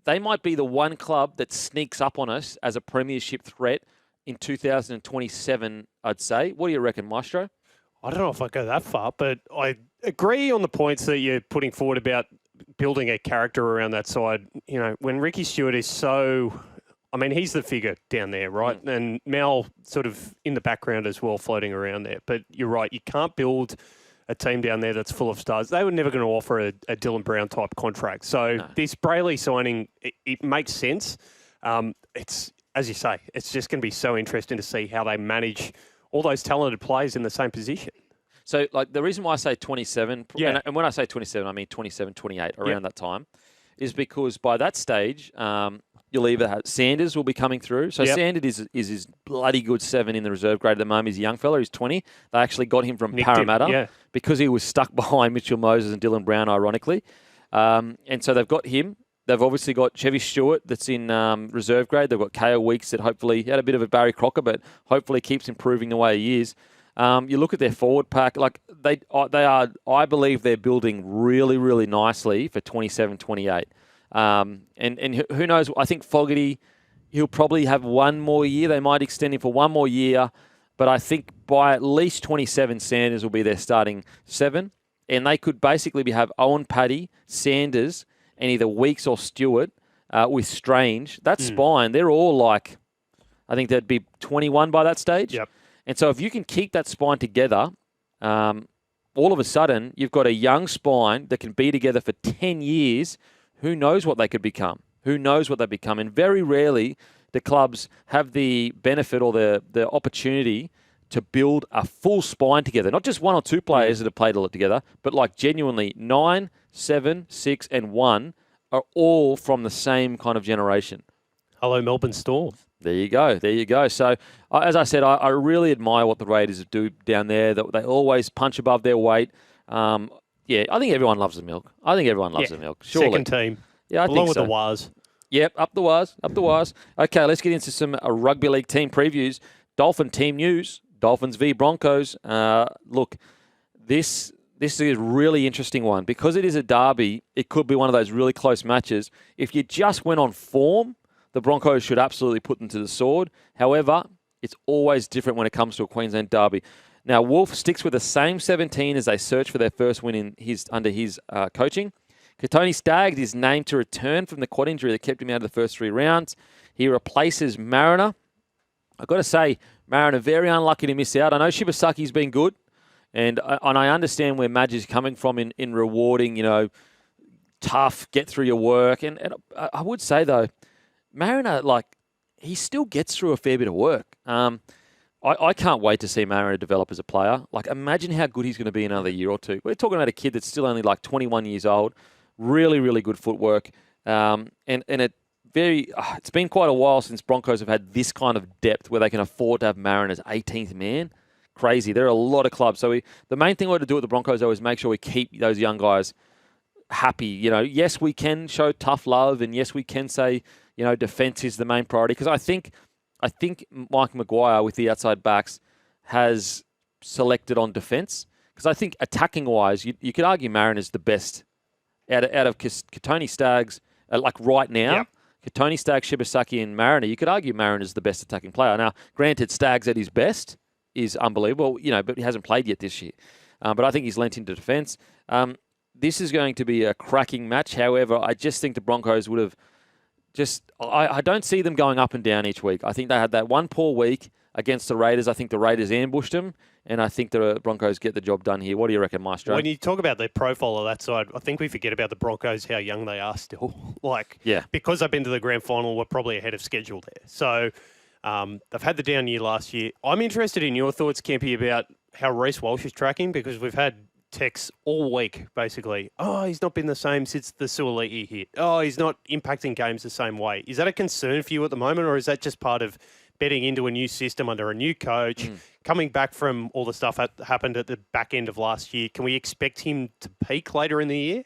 the one club that sneaks up on us as a premiership threat in 2027, I'd say. What do you reckon, Maestro? I don't know if I go that far, but I agree on the points that you're putting forward about building a character around that side. You know, when Ricky Stuart is so, I mean, he's the figure down there, right? And Mal sort of in the background as well, floating around there. But you're right, you can't build a team down there that's full of stars. They were never going to offer a Dylan Brown type contract. So this Brailey signing, it makes sense. It's, as you say, it's just going to be so interesting to see how they manage all those talented players in the same position. So, like, the reason why I say 27, and when I say 27, I mean 27, 28, around that time, is because by that stage, you'll either have Sanders will be coming through. So Sanders is his bloody good 7 in the reserve grade at the moment. He's a young fella. He's 20. They actually got him from Parramatta because he was stuck behind Mitchell Moses and Dylan Brown, ironically. And so they've got him. They've obviously got Chevy Stewart that's in reserve grade. They've got Kale Weeks that hopefully he had a bit of a Barry Crocker, but hopefully keeps improving the way he is. You look at their forward pack, like they are. I believe they're building really, really nicely for 27, 28. And who knows? I think Fogarty, he'll probably have one more year. They might extend him for one more year, but I think by at least 27, Sanders will be their starting 7, and they could basically have Owen Paddy, Sanders, and either Weeks or Stewart with Strange. That spine, they're all like, I think they'd be 21 by that stage. Yep. And so if you can keep that spine together, all of a sudden you've got a young spine that can be together for 10 years. Who knows what they could become? Who knows what they become? And very rarely do clubs have the benefit or the opportunity to build a full spine together. Not just one or two players that have played a lot together, but like genuinely 9, 7, 6, and 1 are all from the same kind of generation. Hello, Melbourne Storm. There you go. There you go. So, as I said, I really admire what the Raiders do down there. That they always punch above their weight. I think everyone loves the milk. The milk. Surely. Second team. Yeah, I along think with so. the Waz. Yep, up the wires. Okay, let's get into some rugby league team previews. Dolphin team news. Dolphins v Broncos. Look, this is a really interesting one. Because it is a derby, it could be one of those really close matches. If you just went on form, the Broncos should absolutely put them to the sword. However, it's always different when it comes to a Queensland derby. Now, Wolf sticks with the same 17 as they search for their first win under his coaching. Katoni Staggs is named to return from the quad injury that kept him out of the first 3 rounds. He replaces Mariner. I've got to say, Mariner very unlucky to miss out. I know Shibasaki's been good, and I understand where Madge is coming from in rewarding, tough, get through your work. And I would say, though, Mariner, he still gets through a fair bit of work. I can't wait to see Mariner develop as a player. Imagine how good he's going to be in another year or two. We're talking about a kid that's still only 21 years old. Really, really good footwork. It's been quite a while since Broncos have had this kind of depth where they can afford to have Mariner as 18th man. Crazy. There are a lot of clubs. So the main thing we want to do with the Broncos, though, is make sure we keep those young guys happy. Yes, we can show tough love, and yes, we can say, defense is the main priority. Because I think Mike Maguire with the outside backs has selected on defense. Because I think attacking-wise, you could argue Mariner's the best out of Katoni Staggs, right now. Yep. Katoni Staggs, Shibasaki, and Mariner, you could argue Mariner's the best attacking player. Now, granted, Staggs at his best is unbelievable, but he hasn't played yet this year. But I think he's lent into defense. This is going to be a cracking match. However, I just think the Broncos would have I don't see them going up and down each week. I think they had that one poor week against the Raiders. I think the Raiders ambushed them, and I think the Broncos get the job done here. What do you reckon, Maestro? When you talk about the profile of that side, I think we forget about the Broncos, how young they are still. Because they've been to the grand final, we're probably ahead of schedule there. So they've had the down year last year. I'm interested in your thoughts, Kempy, about how Reece Walsh is tracking, because we've had texts all week, basically. Oh, he's not been the same since the Suoliti hit. Oh, he's not impacting games the same way. Is that a concern for you at the moment, or is that just part of betting into a new system under a new coach, coming back from all the stuff that happened at the back end of last year? Can we expect him to peak later in the year?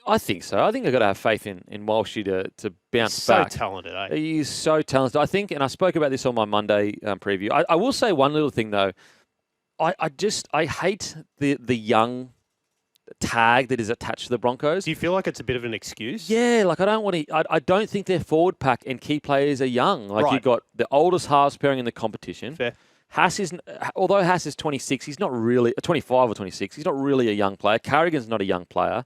I think so. I think they've got to have faith in Walshy to bounce back. So talented, eh? He's so talented. I think, and I spoke about this on my Monday preview. I will say one little thing, though. I hate the young tag that is attached to the Broncos. Do you feel like it's a bit of an excuse? Yeah, I don't think their forward pack and key players are young. You've got the oldest halves pairing in the competition. Fair. although Haas is 26, he's not really 25 or 26. He's not really a young player. Carrigan's not a young player.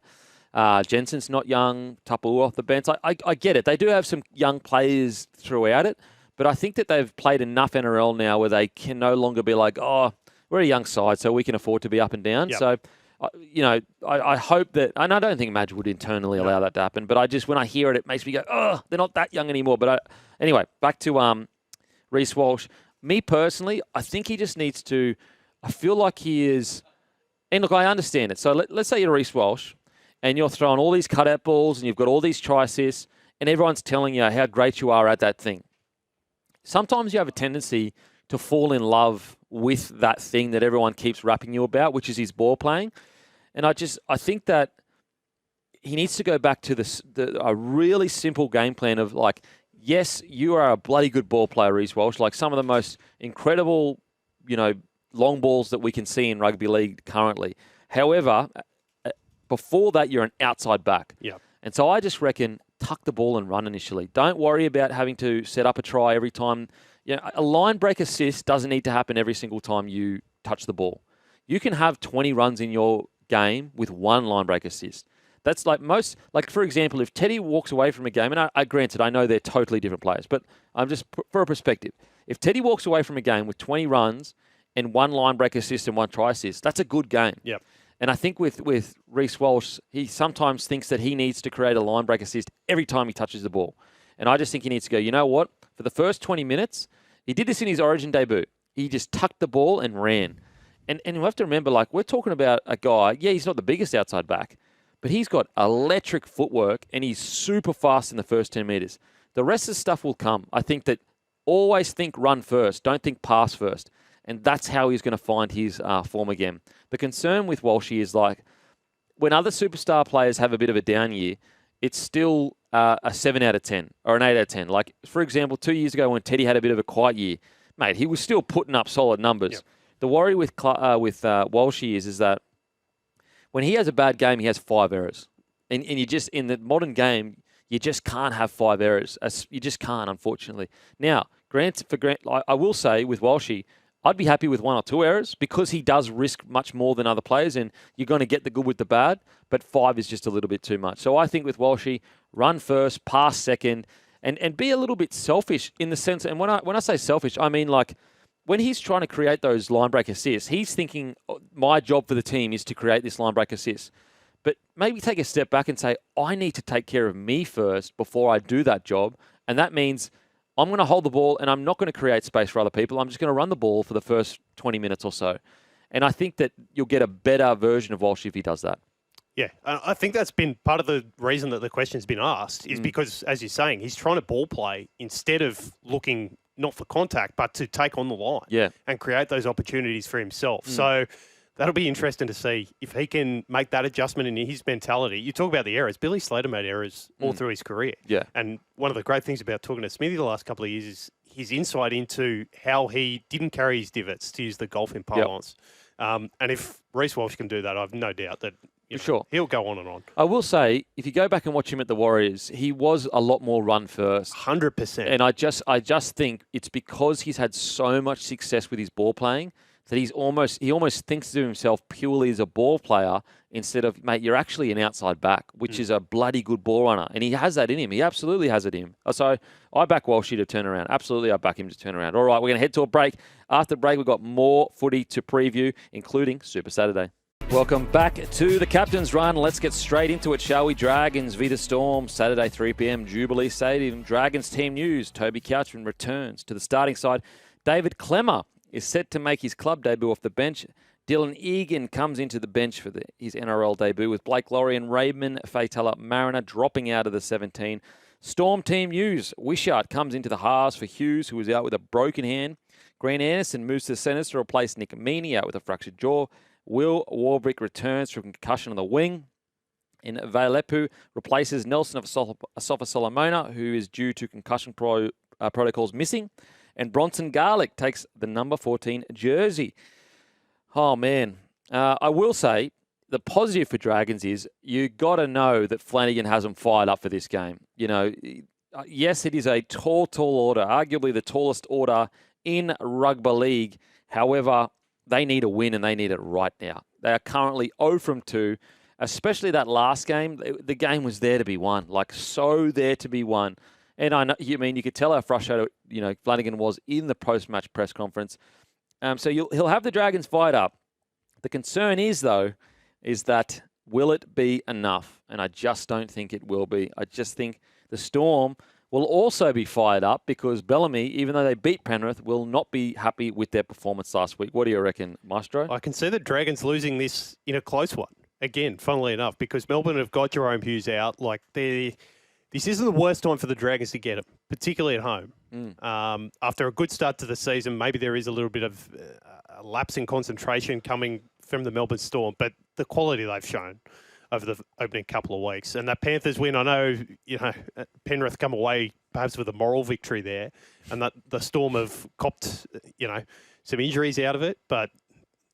Jensen's not young. Tapu off the bench. I get it. They do have some young players throughout it, but I think that they've played enough NRL now where they can no longer be like, oh, we're a young side, so we can afford to be up and down. Yep. So, I hope that, and I don't think Madge would internally allow that to happen, but when I hear it, it makes me go, oh, they're not that young anymore. But anyway, back to Reece Walsh. Me personally, I think he just needs to, I feel like he is, and look, I understand it. So let's say you're Reece Walsh, and you're throwing all these cutout balls, and you've got all these try assists, and everyone's telling you how great you are at that thing. Sometimes you have a tendency to fall in love with that thing that everyone keeps rapping you about, which is his ball playing. And I think that he needs to go back to a really simple game plan of like, yes, you are a bloody good ball player, Reece Walsh, like some of the most incredible, long balls that we can see in rugby league currently. However, before that, you're an outside back. Yeah. And so I just reckon tuck the ball and run initially. Don't worry about having to set up a try every time. A line break assist doesn't need to happen every single time you touch the ball. You can have 20 runs in your game with one line break assist. That's for example, if Teddy walks away from a game, and I granted, I know they're totally different players, but I'm just, for a perspective, if Teddy walks away from a game with 20 runs and one line break assist and one try assist, that's a good game. Yep. And I think with Reece Walsh, he sometimes thinks that he needs to create a line break assist every time he touches the ball. And I just think he needs to go, you know what? For the first 20 minutes, he did this in his Origin debut. He just tucked the ball and ran. And you have to remember, we're talking about a guy, he's not the biggest outside back, but he's got electric footwork and he's super fast in the first 10 metres. The rest of the stuff will come. I think that always think run first, don't think pass first. And that's how he's going to find his form again. The concern with Walshy is when other superstar players have a bit of a down year, it's still a 7 out of 10 or an 8 out of 10. Like, for example, 2 years ago when Teddy had a bit of a quiet year, mate, he was still putting up solid numbers. Yep. The worry with Walshy is that when he has a bad game, he has 5 errors. And you just, in the modern game, you just can't have 5 errors. You just can't, unfortunately. Now, I will say with Walshy, I'd be happy with 1 or 2 errors because he does risk much more than other players, and you're going to get the good with the bad, but 5 is just a little bit too much. So I think with Walshy, run first, pass second, and be a little bit selfish in the sense, and when I say selfish, I mean when he's trying to create those line break assists, he's thinking, my job for the team is to create this line break assist. But maybe take a step back and say, I need to take care of me first before I do that job, and that means I'm going to hold the ball and I'm not going to create space for other people. I'm just going to run the ball for the first 20 minutes or so. And I think that you'll get a better version of Walsh if he does that. Yeah, I think that's been part of the reason that the question's been asked is because, as you're saying, he's trying to ball play instead of looking not for contact, but to take on the line and create those opportunities for himself. So that'll be interesting to see if he can make that adjustment in his mentality. You talk about the errors. Billy Slater made errors all through his career. Yeah. And one of the great things about talking to Smithy the last couple of years is his insight into how he didn't carry his divots, to use the golfing parlance. And if Reece Walsh can do that, I have no doubt that he'll go on and on. I will say, if you go back and watch him at the Warriors, he was a lot more run first. 100%. And I just think it's because he's had so much success with his ball playing that he almost thinks to himself purely as a ball player instead of, mate, you're actually an outside back, which is a bloody good ball runner. And he has that in him. He absolutely has it in him. So I back Walshy to turn around. Absolutely, I back him to turn around. All right, we're going to head to a break. After the break, we've got more footy to preview, including Super Saturday. Welcome back to the Captain's Run. Let's get straight into it, shall we? Dragons v the Storm, Saturday 3 p.m, Jubilee Stadium. Dragons team news. Toby Couchman returns to the starting side. David Clemmer is set to make his club debut off the bench. Dylan Egan comes into the bench for his NRL debut, with Blake Laurie and Raymond Faitala Mariner dropping out of the 17. Storm team news. Wishart comes into the halves for Hughes, who is out with a broken hand. Grant Anderson moves to the centres to replace Nick Meaney, out with a fractured jaw. Will Warbrick returns from concussion on the wing. And Vailepu replaces Nelson of Asafa Solomona, who is due to concussion protocols missing. And Bronson Garlick takes the number 14 jersey. Oh, man. I will say the positive for Dragons is you got to know that Flanagan has them fired up for this game. Yes, it is a tall order, arguably the tallest order in rugby league. However, they need a win and they need it right now. They are currently 0 from 2, especially that last game. The game was there to be won, like so there to be won. And I know, you could tell how frustrated, Flanagan was in the post-match press conference. So he'll have the Dragons fired up. The concern is, though, is that will it be enough? And I just don't think it will be. I just think the Storm will also be fired up because Bellamy, even though they beat Penrith, will not be happy with their performance last week. What do you reckon, Maestro? I can see the Dragons losing this in a close one. Again, funnily enough, because Melbourne have got Jerome Hughes out. This isn't the worst time for the Dragons to get him, particularly at home. After a good start to the season, maybe there is a little bit of a lapse in concentration coming from the Melbourne Storm, but the quality they've shown over the opening couple of weeks. And that Panthers win, I know, Penrith come away perhaps with a moral victory there, and that the Storm have copped, some injuries out of it, but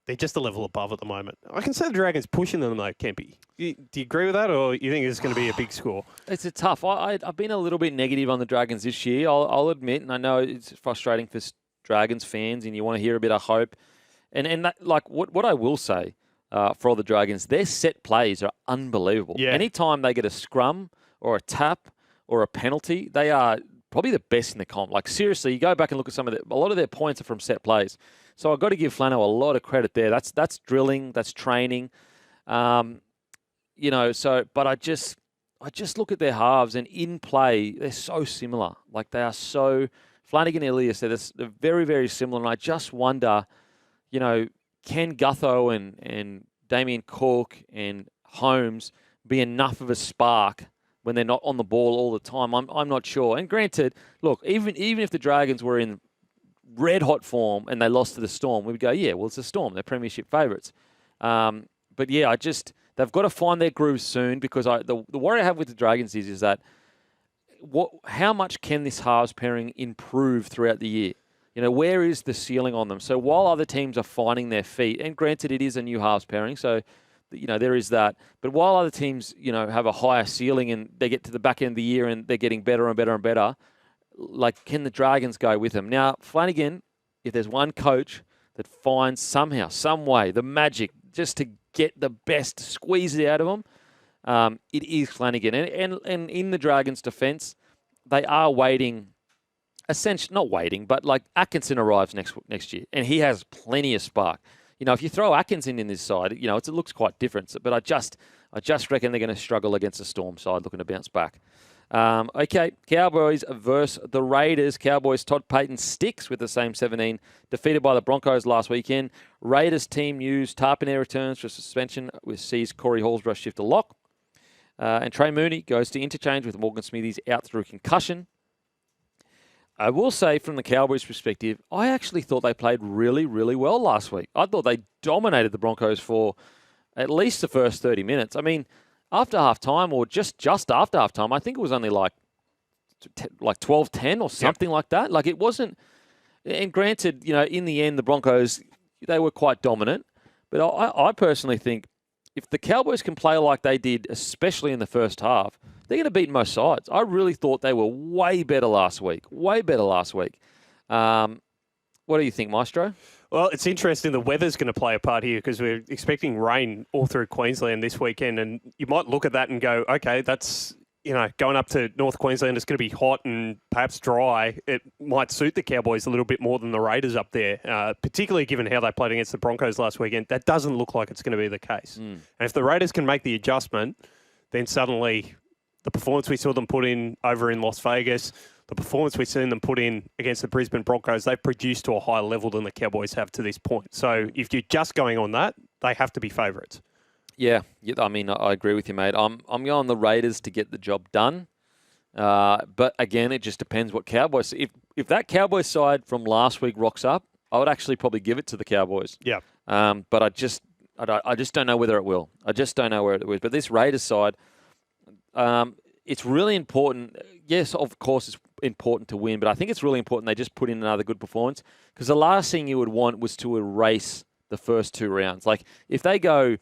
they're just a level above at the moment. I can see the Dragons pushing them, though, Kempy. Do you agree with that, or you think it's going to be a big score? It's a tough. I've been a little bit negative on the Dragons this year, I'll admit, and I know it's frustrating for Dragons fans, and you want to hear a bit of hope. And that, what I will say for all the Dragons, their set plays are unbelievable. Yeah. Anytime they get a scrum or a tap or a penalty, they are probably the best in the comp. Like, seriously, you go back and look at a lot of their points are from set plays. So I've got to give Flano a lot of credit there. That's drilling, that's training. But I just look at their halves, and in play, they're so similar. Like, they are so, Flanagan earlier said they're very, very similar. And I just wonder, can Gutho and Damien Cook and Holmes be enough of a spark when they're not on the ball all the time? I'm not sure. And granted, look, even if the Dragons were in red hot form and they lost to the Storm, we would go, yeah, well, it's the Storm. They're premiership favourites. But yeah, they've got to find their groove soon, because the worry I have with the Dragons is that how much can this halves pairing improve throughout the year? Where is the ceiling on them? So while other teams are finding their feet, and granted it is a new halves pairing, so there is that. But while other teams, have a higher ceiling and they get to the back end of the year and they're getting better and better and better, like, can the Dragons go with them? Now, Flanagan, if there's one coach that finds somehow, some way, the magic just to get the best, squeeze it out of them, it is Flanagan. And in the Dragons' defence, they are waiting, essentially, not waiting, but like Atkinson arrives next year, and he has plenty of spark. If you throw Atkinson in this side, it looks quite different. But I just reckon they're going to struggle against the Storm side looking to bounce back. Okay, Cowboys versus the Raiders. Cowboys, Todd Payton sticks with the same 17, defeated by the Broncos last weekend. Raiders team used Tarpanair returns for suspension, with sees Corey Hallsborough shift to lock. And Trey Mooney goes to interchange with Morgan Smithies out through concussion. I will say, from the Cowboys' perspective, I actually thought they played really, really well last week. I thought they dominated the Broncos for at least the first 30 minutes. I mean, after halftime, or just after halftime, I think it was only like 12-10 or something like that. Like, it wasn't. And granted, in the end, the Broncos, they were quite dominant. But I personally think if the Cowboys can play like they did, especially in the first half, they're going to beat most sides. I really thought they were way better last week. Way better last week. What do you think, Maestro? Well, it's interesting. The weather's going to play a part here, because we're expecting rain all through Queensland this weekend. And you might look at that and go, okay, that's, going up to North Queensland, it's going to be hot and perhaps dry. It might suit the Cowboys a little bit more than the Raiders up there, particularly given how they played against the Broncos last weekend. That doesn't look like it's going to be the case. And if the Raiders can make the adjustment, then suddenly the performance we saw them put in over in Las Vegas, the performance we've seen them put in against the Brisbane Broncos, they've produced to a higher level than the Cowboys have to this point. So if you're just going on that, they have to be favourites. Yeah, I mean, I agree with you, mate. I'm going the Raiders to get the job done. But again, it just depends what Cowboys. If that Cowboys side from last week rocks up, I would actually probably give it to the Cowboys. Yeah. But I just don't know whether it will. I just don't know where it will. But this Raiders side, it's really important. Yes, of course, it's important to win, but I think it's really important they just put in another good performance, because the last thing you would want was to erase the first two rounds. Like, if they go,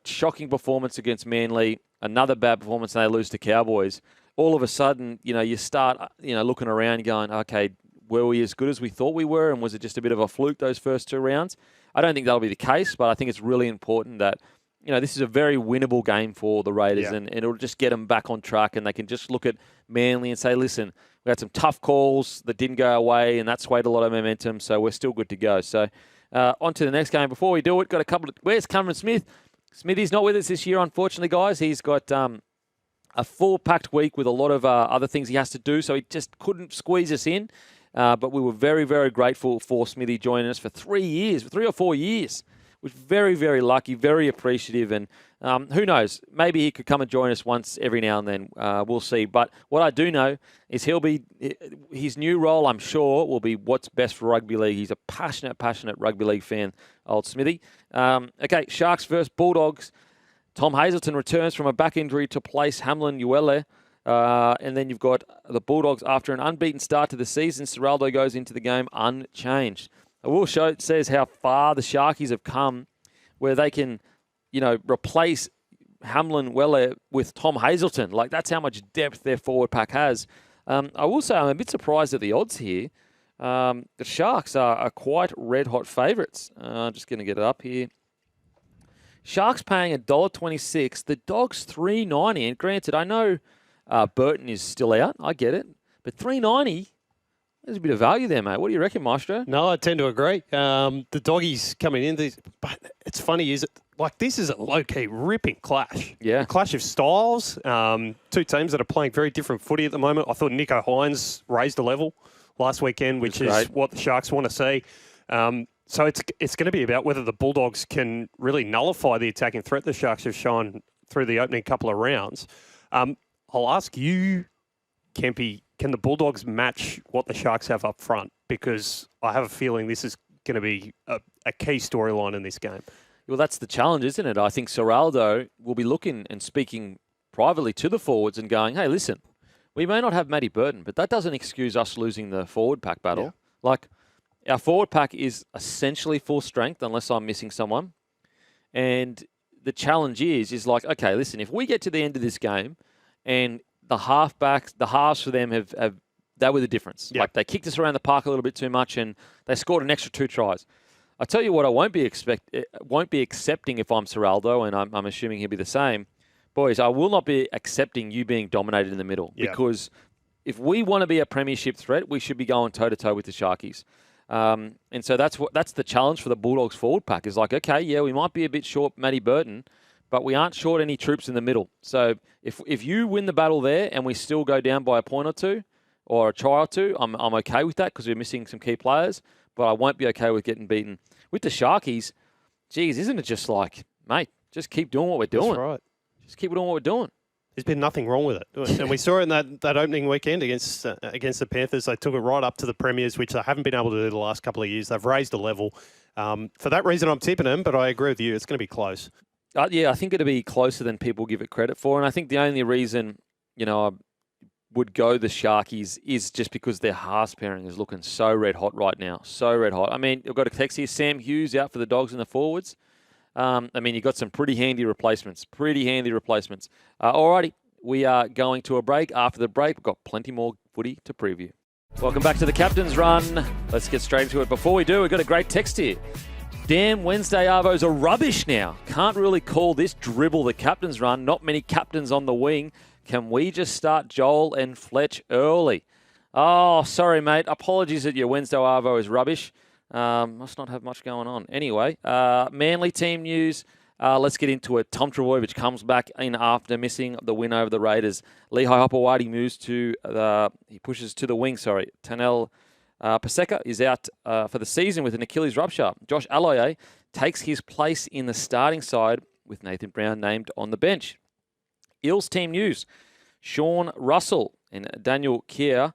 shocking performance against Manly, another bad performance, and they lose to Cowboys, all of a sudden, you start, looking around going, okay, were we as good as we thought we were, and was it just a bit of a fluke those first 2 rounds? I don't think that'll be the case, but I think it's really important that, this is a very winnable game for the Raiders, and it'll just get them back on track, and they can just look at Manly and say, listen, we had some tough calls that didn't go our way, and that swayed a lot of momentum, so we're still good to go. So on to the next game. Before we do it, got a couple of... Where's Cameron Smith? Smithy's not with us this year, unfortunately, guys. He's got a full-packed week with a lot of other things he has to do, so he just couldn't squeeze us in. But we were very, very grateful for Smithy joining us for 3 or 4 years. We're very, very lucky, very appreciative, and who knows? Maybe he could come and join us once every now and then. We'll see. But what I do know is his new role, I'm sure, will be what's best for rugby league. He's a passionate rugby league fan, old Smithy. Okay, Sharks versus Bulldogs. Tom Hazelton returns from a back injury to place Hamlin Uele. And then you've got the Bulldogs after an unbeaten start to the season. Ciraldo goes into the game unchanged. I will show it says how far the Sharkies have come, where they can, replace Hamlin Uele with Tom Hazelton. Like, that's how much depth their forward pack has. I will say I'm a bit surprised at the odds here. The Sharks are quite red-hot favourites. Just going to get it up here. Sharks paying $1.26. The Dogs $3.90. And granted, I know Burton is still out. I get it. But $3.90, there's a bit of value there, mate. What do you reckon, Maestro? No, I tend to agree. The Doggies coming in, but it's funny, this is a low-key ripping clash. Yeah. A clash of styles. 2 teams that are playing very different footy at the moment. I thought Nico Hines raised a level last weekend, which is what the Sharks want to see. So it's going to be about whether the Bulldogs can really nullify the attacking threat the Sharks have shown through the opening couple of rounds. I'll ask you, Kempy, can the Bulldogs match what the Sharks have up front? Because I have a feeling this is going to be a key storyline in this game. Well, that's the challenge, isn't it? I think Ciraldo will be looking and speaking privately to the forwards and going, hey, listen, we may not have Matty Burton, but that doesn't excuse us losing the forward pack battle. Yeah. Like, our forward pack is essentially full strength unless I'm missing someone. And the challenge is like, okay, listen, if we get to the end of this game and the halves for them that were the difference. Yep. Like, they kicked us around the park a little bit too much and they scored an extra 2 tries. I tell you what, I won't be accepting if I'm Ciraldo, and I'm assuming he'll be the same. Boys, I will not be accepting you being dominated in the middle, because if we want to be a premiership threat, we should be going toe-to-toe with the Sharkies. And so that's the challenge for the Bulldogs forward pack, is like, okay, yeah, we might be a bit short Matty Burton, but we aren't short any troops in the middle. So if you win the battle there and we still go down by a point or two or a try or two, I'm okay with that because we're missing some key players, but I won't be okay with getting beaten. With the Sharkies, geez, isn't it just like, mate, just keep doing what we're doing. That's right. Just keep doing what we're doing. There's been nothing wrong with it. And we saw it in that opening weekend against the Panthers. They took it right up to the premiers, which they haven't been able to do the last couple of years. They've raised the level. For that reason, I'm tipping them, but I agree with you. It's going to be close. Yeah, I think it'll be closer than people give it credit for. And I think the only reason, I would go the Sharkies is just because their halves pairing is looking so red hot right now. So red hot. I mean, I've got a text here. Sam Hughes out for the Dogs in the forwards. You've got some pretty handy replacements. Alrighty, we are going to a break. After the break, we've got plenty more footy to preview. Welcome back to the Captain's Run. Let's get straight into it. Before we do, we've got a great text here. Damn, Wednesday Arvos are rubbish now. Can't really call this dribble the Captain's Run. Not many captains on the wing. Can we just start Joel and Fletch early? Oh, sorry, mate. Apologies that your Wednesday Arvo is rubbish. Must not have much going on. Anyway, Manly team news. Let's get into it. Tom Trbojevic comes back in after missing the win over the Raiders. Lehigh Hopewadi moves he pushes to the wing, Tanel Paseka is out for the season with an Achilles rupture. Josh Aloye takes his place in the starting side with Nathan Brown named on the bench. Eels team news. Sean Russell and Daniel Kerr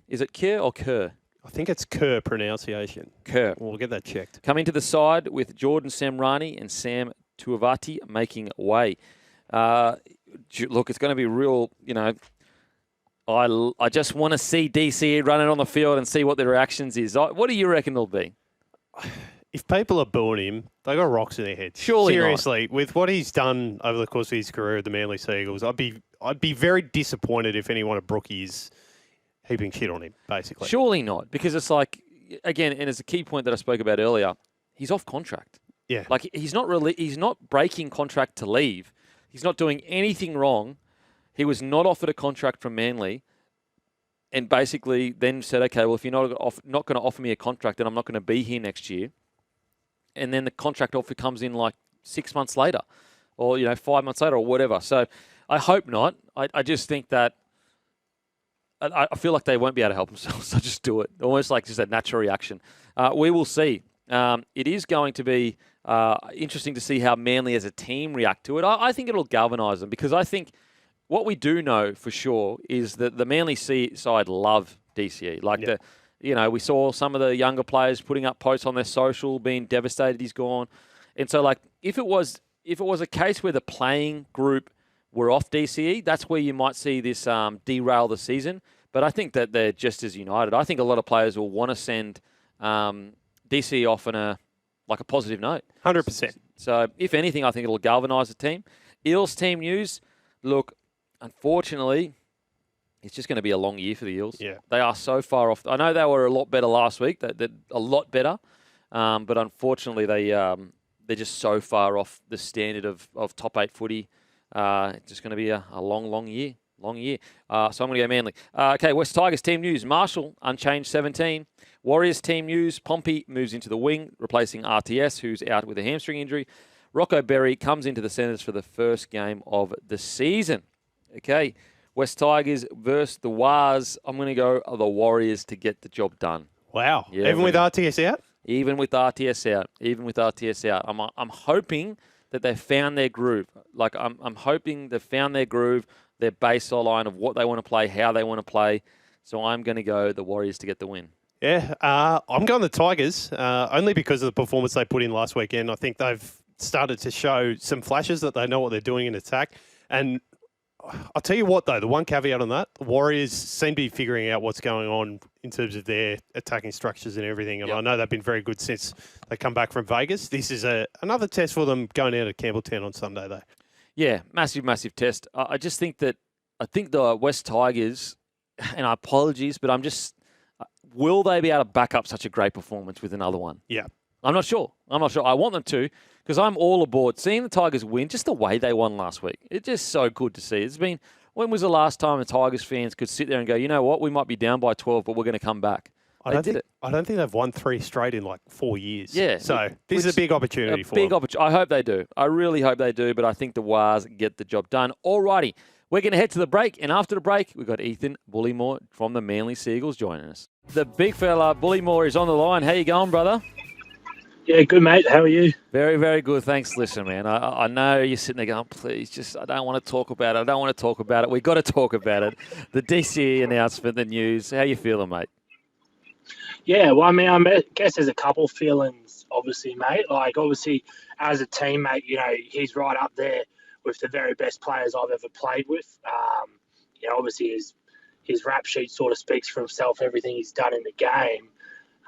is it Kerr or Kerr? I think it's Kerr pronunciation. Kerr. We'll get that checked. Come into the side with Jordan Samrani and Sam Tuivati making way. Look, it's going to be real, I just want to see DCE running on the field and see what the reactions is. What do you reckon it'll be? If people are booing him, they got rocks in their heads. Surely Seriously, not. With what he's done over the course of his career at the Manly Seagulls, I'd be very disappointed if anyone at Brookies heaping shit on him, basically. Surely not, because it's like, again, and it's a key point that I spoke about earlier, he's off contract. Yeah. Like, he's not breaking contract to leave. He's not doing anything wrong. He was not offered a contract from Manly and basically then said, okay, well, if you're not going to offer me a contract, then I'm not going to be here next year. And then the contract offer comes in like 6 months later or, 5 months later or whatever. So I hope not. I just think that I feel like they won't be able to help themselves, so just do it. Almost like just a natural reaction. We will see. It is going to be interesting to see how Manly as a team react to it. I think it'll galvanise them because I think what we do know for sure is that the Manly side love DCE. Like we saw some of the younger players putting up posts on their social, being devastated he's gone. And so, like, if it was a case where the playing group were off DCE, that's where you might see this derail the season. But I think that they're just as united. I think a lot of players will want to send DCE off on a positive note. 100%. So, if anything, I think it'll galvanise the team. Eels team news. Look, unfortunately, it's just going to be a long year for the Eels. Yeah. They are so far off. I know they were a lot better last week. They're a lot better. But unfortunately, they're just so far off the standard of top 8 footy. It's just going to be a long year. So I'm going to go Manly. Okay, West Tigers team news. Marshall, unchanged 17. Warriors team news. Pompey moves into the wing, replacing RTS, who's out with a hamstring injury. Rocco Berry comes into the centres for the first game of the season. Okay, West Tigers versus the Wars. I'm going to go the Warriors to get the job done. Wow. Yeah, even with RTS out? Even with RTS out. I'm hoping that they've found their groove. Like, I'm hoping they've found their groove, their baseline of what they want to play, how they want to play. So I'm going to go the Warriors to get the win. Yeah, I'm going the Tigers, only because of the performance they put in last weekend. I think they've started to show some flashes that they know what they're doing in attack. And I'll tell you what, though, the one caveat on that, the Warriors seem to be figuring out what's going on in terms of their attacking structures and everything. And I know they've been very good since they come back from Vegas. This is another test for them going out of Campbelltown on Sunday, though. Yeah, massive test. I just think that the West Tigers, and apologies, but will they be able to back up such a great performance with another one? Yeah. I'm not sure. I want them to because I'm all aboard. Seeing the Tigers win, just the way they won last week, it's just so good to see. When was the last time the Tigers fans could sit there and go, you know what, we might be down by 12, but we're going to come back? I don't think they've won 3 straight in like 4 years. Yeah. So this is a big opportunity for them. I hope they do. I really hope they do, but I think the Wars get the job done. All righty. We're going to head to the break, and after the break, we've got Ethan Bullemor from the Manly Seagulls joining us. The big fella, Bullemor, is on the line. How you going, brother? Yeah, good, mate. How are you? Very, very good. Thanks. Listen, man, I know you're sitting there going, please, I don't want to talk about it. We've got to talk about it. The DCE announcement, the news. How you feeling, mate? Yeah, well, I guess there's a couple feelings, obviously, mate. Like, obviously, as a teammate, he's right up there with the very best players I've ever played with. Obviously, his rap sheet sort of speaks for himself, everything he's done in the game.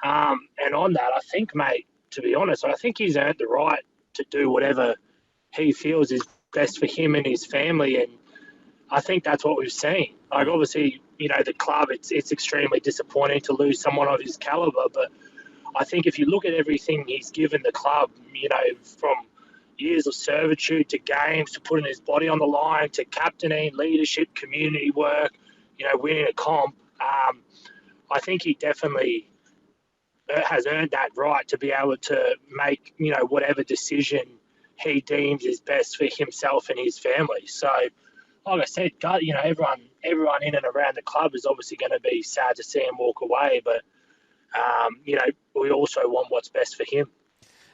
And on that, I think, mate, to be honest, I think he's earned the right to do whatever he feels is best for him and his family. And I think that's what we've seen. Like, obviously, the club, it's extremely disappointing to lose someone of his caliber. But I think if you look at everything he's given the club, from years of servitude to games, to putting his body on the line, to captaining, leadership, community work, winning a comp, I think he definitely has earned that right to be able to make, whatever decision he deems is best for himself and his family. So, like I said, everyone in and around the club is obviously going to be sad to see him walk away, but, we also want what's best for him.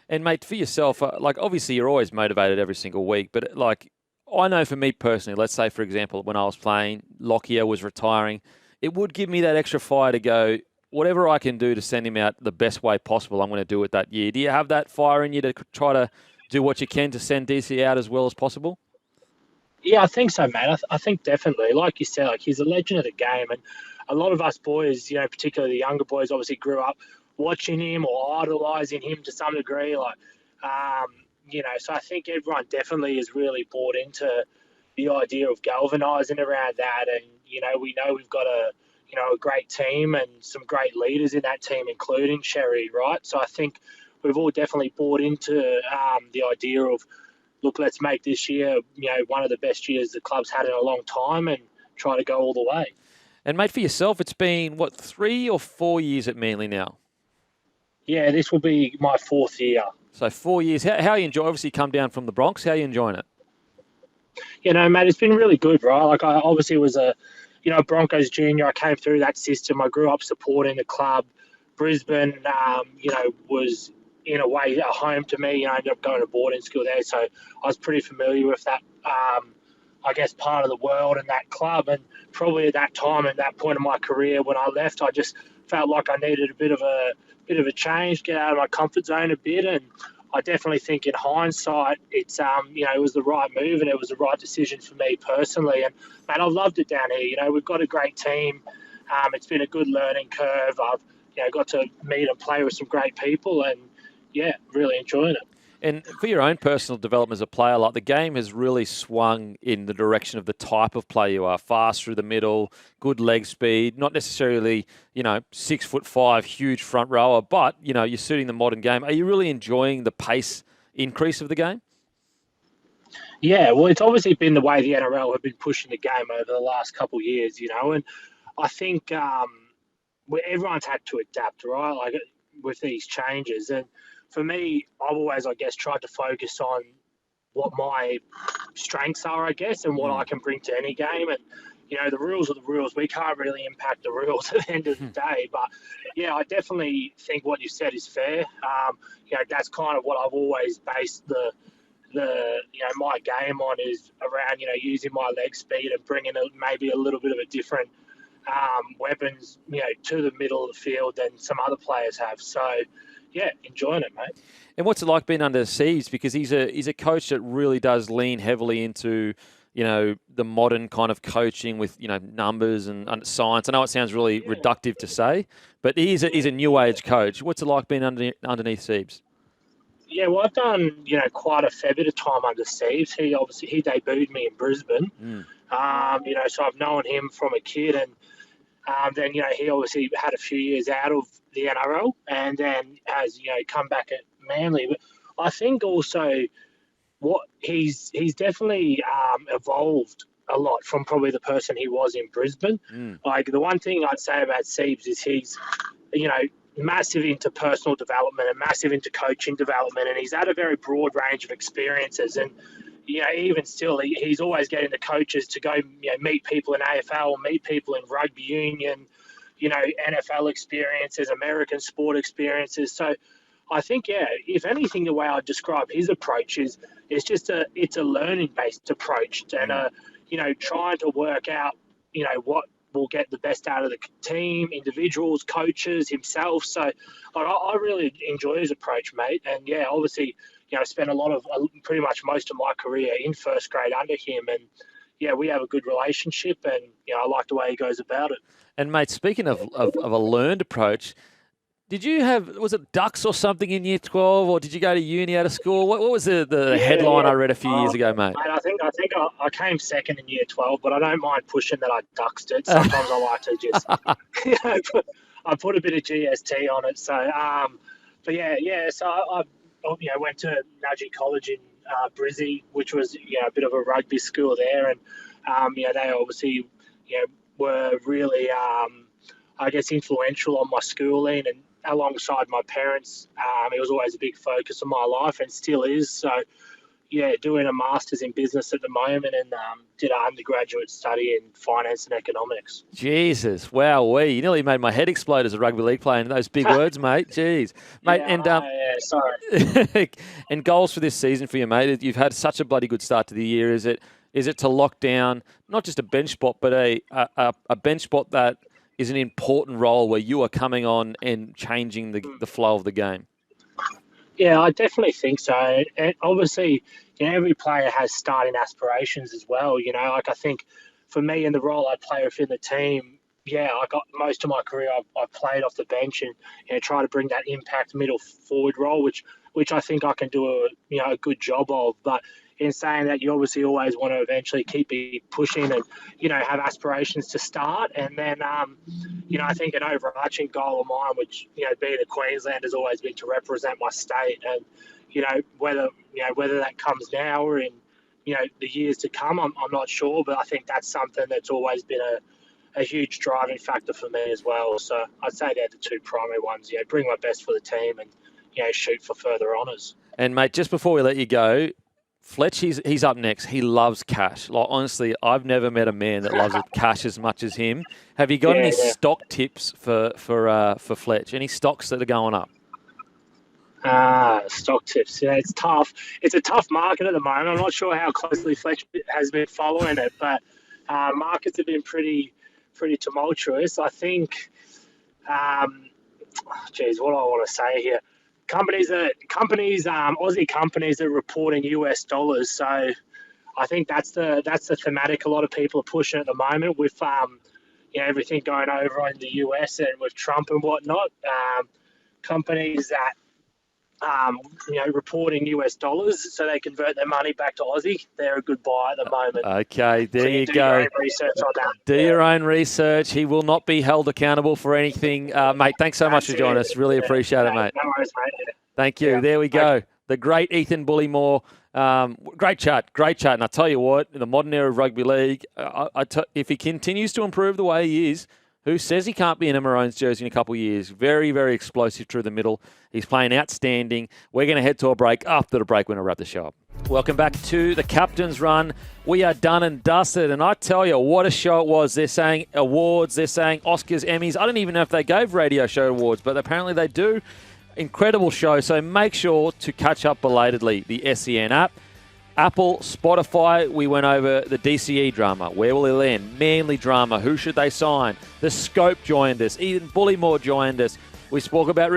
And, mate, for yourself, obviously you're always motivated every single week, but, I know for me personally, let's say, for example, when I was playing, Lockyer was retiring, it would give me that extra fire to go, whatever I can do to send him out the best way possible, I'm going to do it that year. Do you have that fire in you to try to do what you can to send DC out as well as possible? Yeah, I think so, mate. I think definitely. Like you said, he's a legend of the game. And a lot of us boys, particularly the younger boys, obviously grew up watching him or idolising him to some degree. So I think everyone definitely is really bought into the idea of galvanising around that. And, we know we've got a a great team and some great leaders in that team, including Sherry, right? So I think we've all definitely bought into the idea of, look, let's make this year, one of the best years the club's had in a long time and try to go all the way. And, mate, for yourself, it's been, 3 or 4 years at Manly now? Yeah, this will be my 4th year. So 4 years. How are you enjoying? Obviously, you come down from the Bronx. How are you enjoying it? Mate, it's been really good, right? Like, I obviously was a Broncos junior. I came through that system. I grew up supporting the club. Brisbane, was in a way a home to me. I ended up going to boarding school there, so I was pretty familiar with that, part of the world and that club. And probably at that time and that point of my career when I left, I just felt like I needed a bit of a change, get out of my comfort zone a bit. And I definitely think in hindsight, it's it was the right move and it was the right decision for me personally. And mate, I've loved it down here. We've got a great team. It's been a good learning curve. I've got to meet and play with some great people, and really enjoying it. And for your own personal development as a player, like the game has really swung in the direction of the type of player you are. Fast through the middle, good leg speed, not necessarily, 6'5", huge front rower, but, you're suiting the modern game. Are you really enjoying the pace increase of the game? Yeah, well, it's obviously been the way the NRL have been pushing the game over the last couple of years, and I think everyone's had to adapt, right, like with these changes. And for me, I've always, tried to focus on what my strengths are, and what I can bring to any game. And, the rules are the rules. We can't really impact the rules at the end of the day. But, I definitely think what you said is fair. That's kind of what I've always based my game on, is around, using my leg speed and bringing maybe a little bit of a different weapons, to the middle of the field than some other players have. So, enjoying it, mate. And what's it like being under Sieves? Because he's a coach that really does lean heavily into, the modern kind of coaching with, numbers and science. I know it sounds really reductive to say, but he's a new age coach. What's it like being underneath Sieves? Yeah, well, I've done, quite a fair bit of time under Sieves. He debuted me in Brisbane. So I've known him from a kid, and then, he obviously had a few years out of the NRL and then has, come back at Manly. But I think also what he's definitely evolved a lot from probably the person he was in Brisbane. Like, the one thing I'd say about Sieves is he's, massive into personal development and massive into coaching development, and he's had a very broad range of experiences. And even still, he's always getting the coaches to go, meet people in AFL, meet people in rugby union, NFL experiences, American sport experiences. So I think, if anything, the way I describe his approach is it's a learning-based approach, and trying to work out, what will get the best out of the team, individuals, coaches, himself. So I really enjoy his approach, mate. And obviously, I spent pretty much most of my career in first grade under him, and we have a good relationship, and I like the way he goes about it. And mate, speaking of a learned approach, was it ducks or something in year 12, or did you go to uni out of school? What was the headline I read a few years ago, mate? I think I came second in year 12, but I don't mind pushing that I duxed it. Sometimes I like to just, I put a bit of GST on it. So, so I went to Nudgee College in Brizzy, which was, a bit of a rugby school there. And, they obviously, were really, influential on my schooling, and alongside my parents, it was always a big focus of my life and still is. So, doing a master's in business at the moment, and did an undergraduate study in finance and economics. Jesus, wow, you nearly made my head explode as a rugby league player in those big words, mate. Jeez, mate, sorry. And goals for this season for you, mate. You've had such a bloody good start to the year. Is it to lock down not just a bench spot, but a bench spot that is an important role where you are coming on and changing the flow of the game? Yeah, I definitely think so. And obviously, every player has starting aspirations as well. I think for me, in the role I play within the team, I got most of my career I've played off the bench and try to bring that impact middle forward role, which I think I can do a good job of. But in saying that you obviously always want to eventually keep pushing and, have aspirations to start. And then, I think an overarching goal of mine, which, being a Queenslander, has always been to represent my state. And, whether that comes now or in, the years to come, I'm not sure. But I think that's something that's always been a huge driving factor for me as well. So I'd say they're the two primary ones. Bring my best for the team and, shoot for further honours. And, mate, just before we let you go, Fletch, he's up next. He loves cash. Like, honestly, I've never met a man that loves cash as much as him. Have you got any stock tips for Fletch? Any stocks that are going up? Stock tips. Yeah, it's tough. It's a tough market at the moment. I'm not sure how closely Fletch has been following it, but markets have been pretty tumultuous. I think, what do I want to say here? Aussie companies are reporting US dollars. So I think that's the thematic a lot of people are pushing at the moment with everything going over in the US and with Trump and whatnot. Companies that reporting US dollars so they convert their money back to Aussie. They're a good buy at the moment. Okay, there you do go. Your own research on that. Do your own research. He will not be held accountable for anything. Mate, thanks so much for joining us. Really appreciate it, mate. No worries, mate. Yeah. Thank you. There we go. The great Ethan Bullemor. Great chat. And I tell you what, in the modern era of rugby league, if he continues to improve the way he is, who says he can't be in a Maroons jersey in a couple of years? Very, very explosive through the middle. He's playing outstanding. We're going to head to a break. After the break, we're going to wrap the show up. Welcome back to the Captain's Run. We are done and dusted, and I tell you, what a show it was. They're saying awards, they're saying Oscars, Emmys. I don't even know if they gave radio show awards, but apparently they do. Incredible show, so make sure to catch up belatedly. The SEN app. Apple, Spotify, we went over the DCE drama. Where will it end? Manly drama. Who should they sign? The Scope joined us. Ethan Bullemor joined us. We spoke about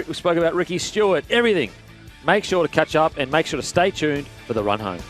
Ricky Stuart. Everything. Make sure to catch up and make sure to stay tuned for the run home.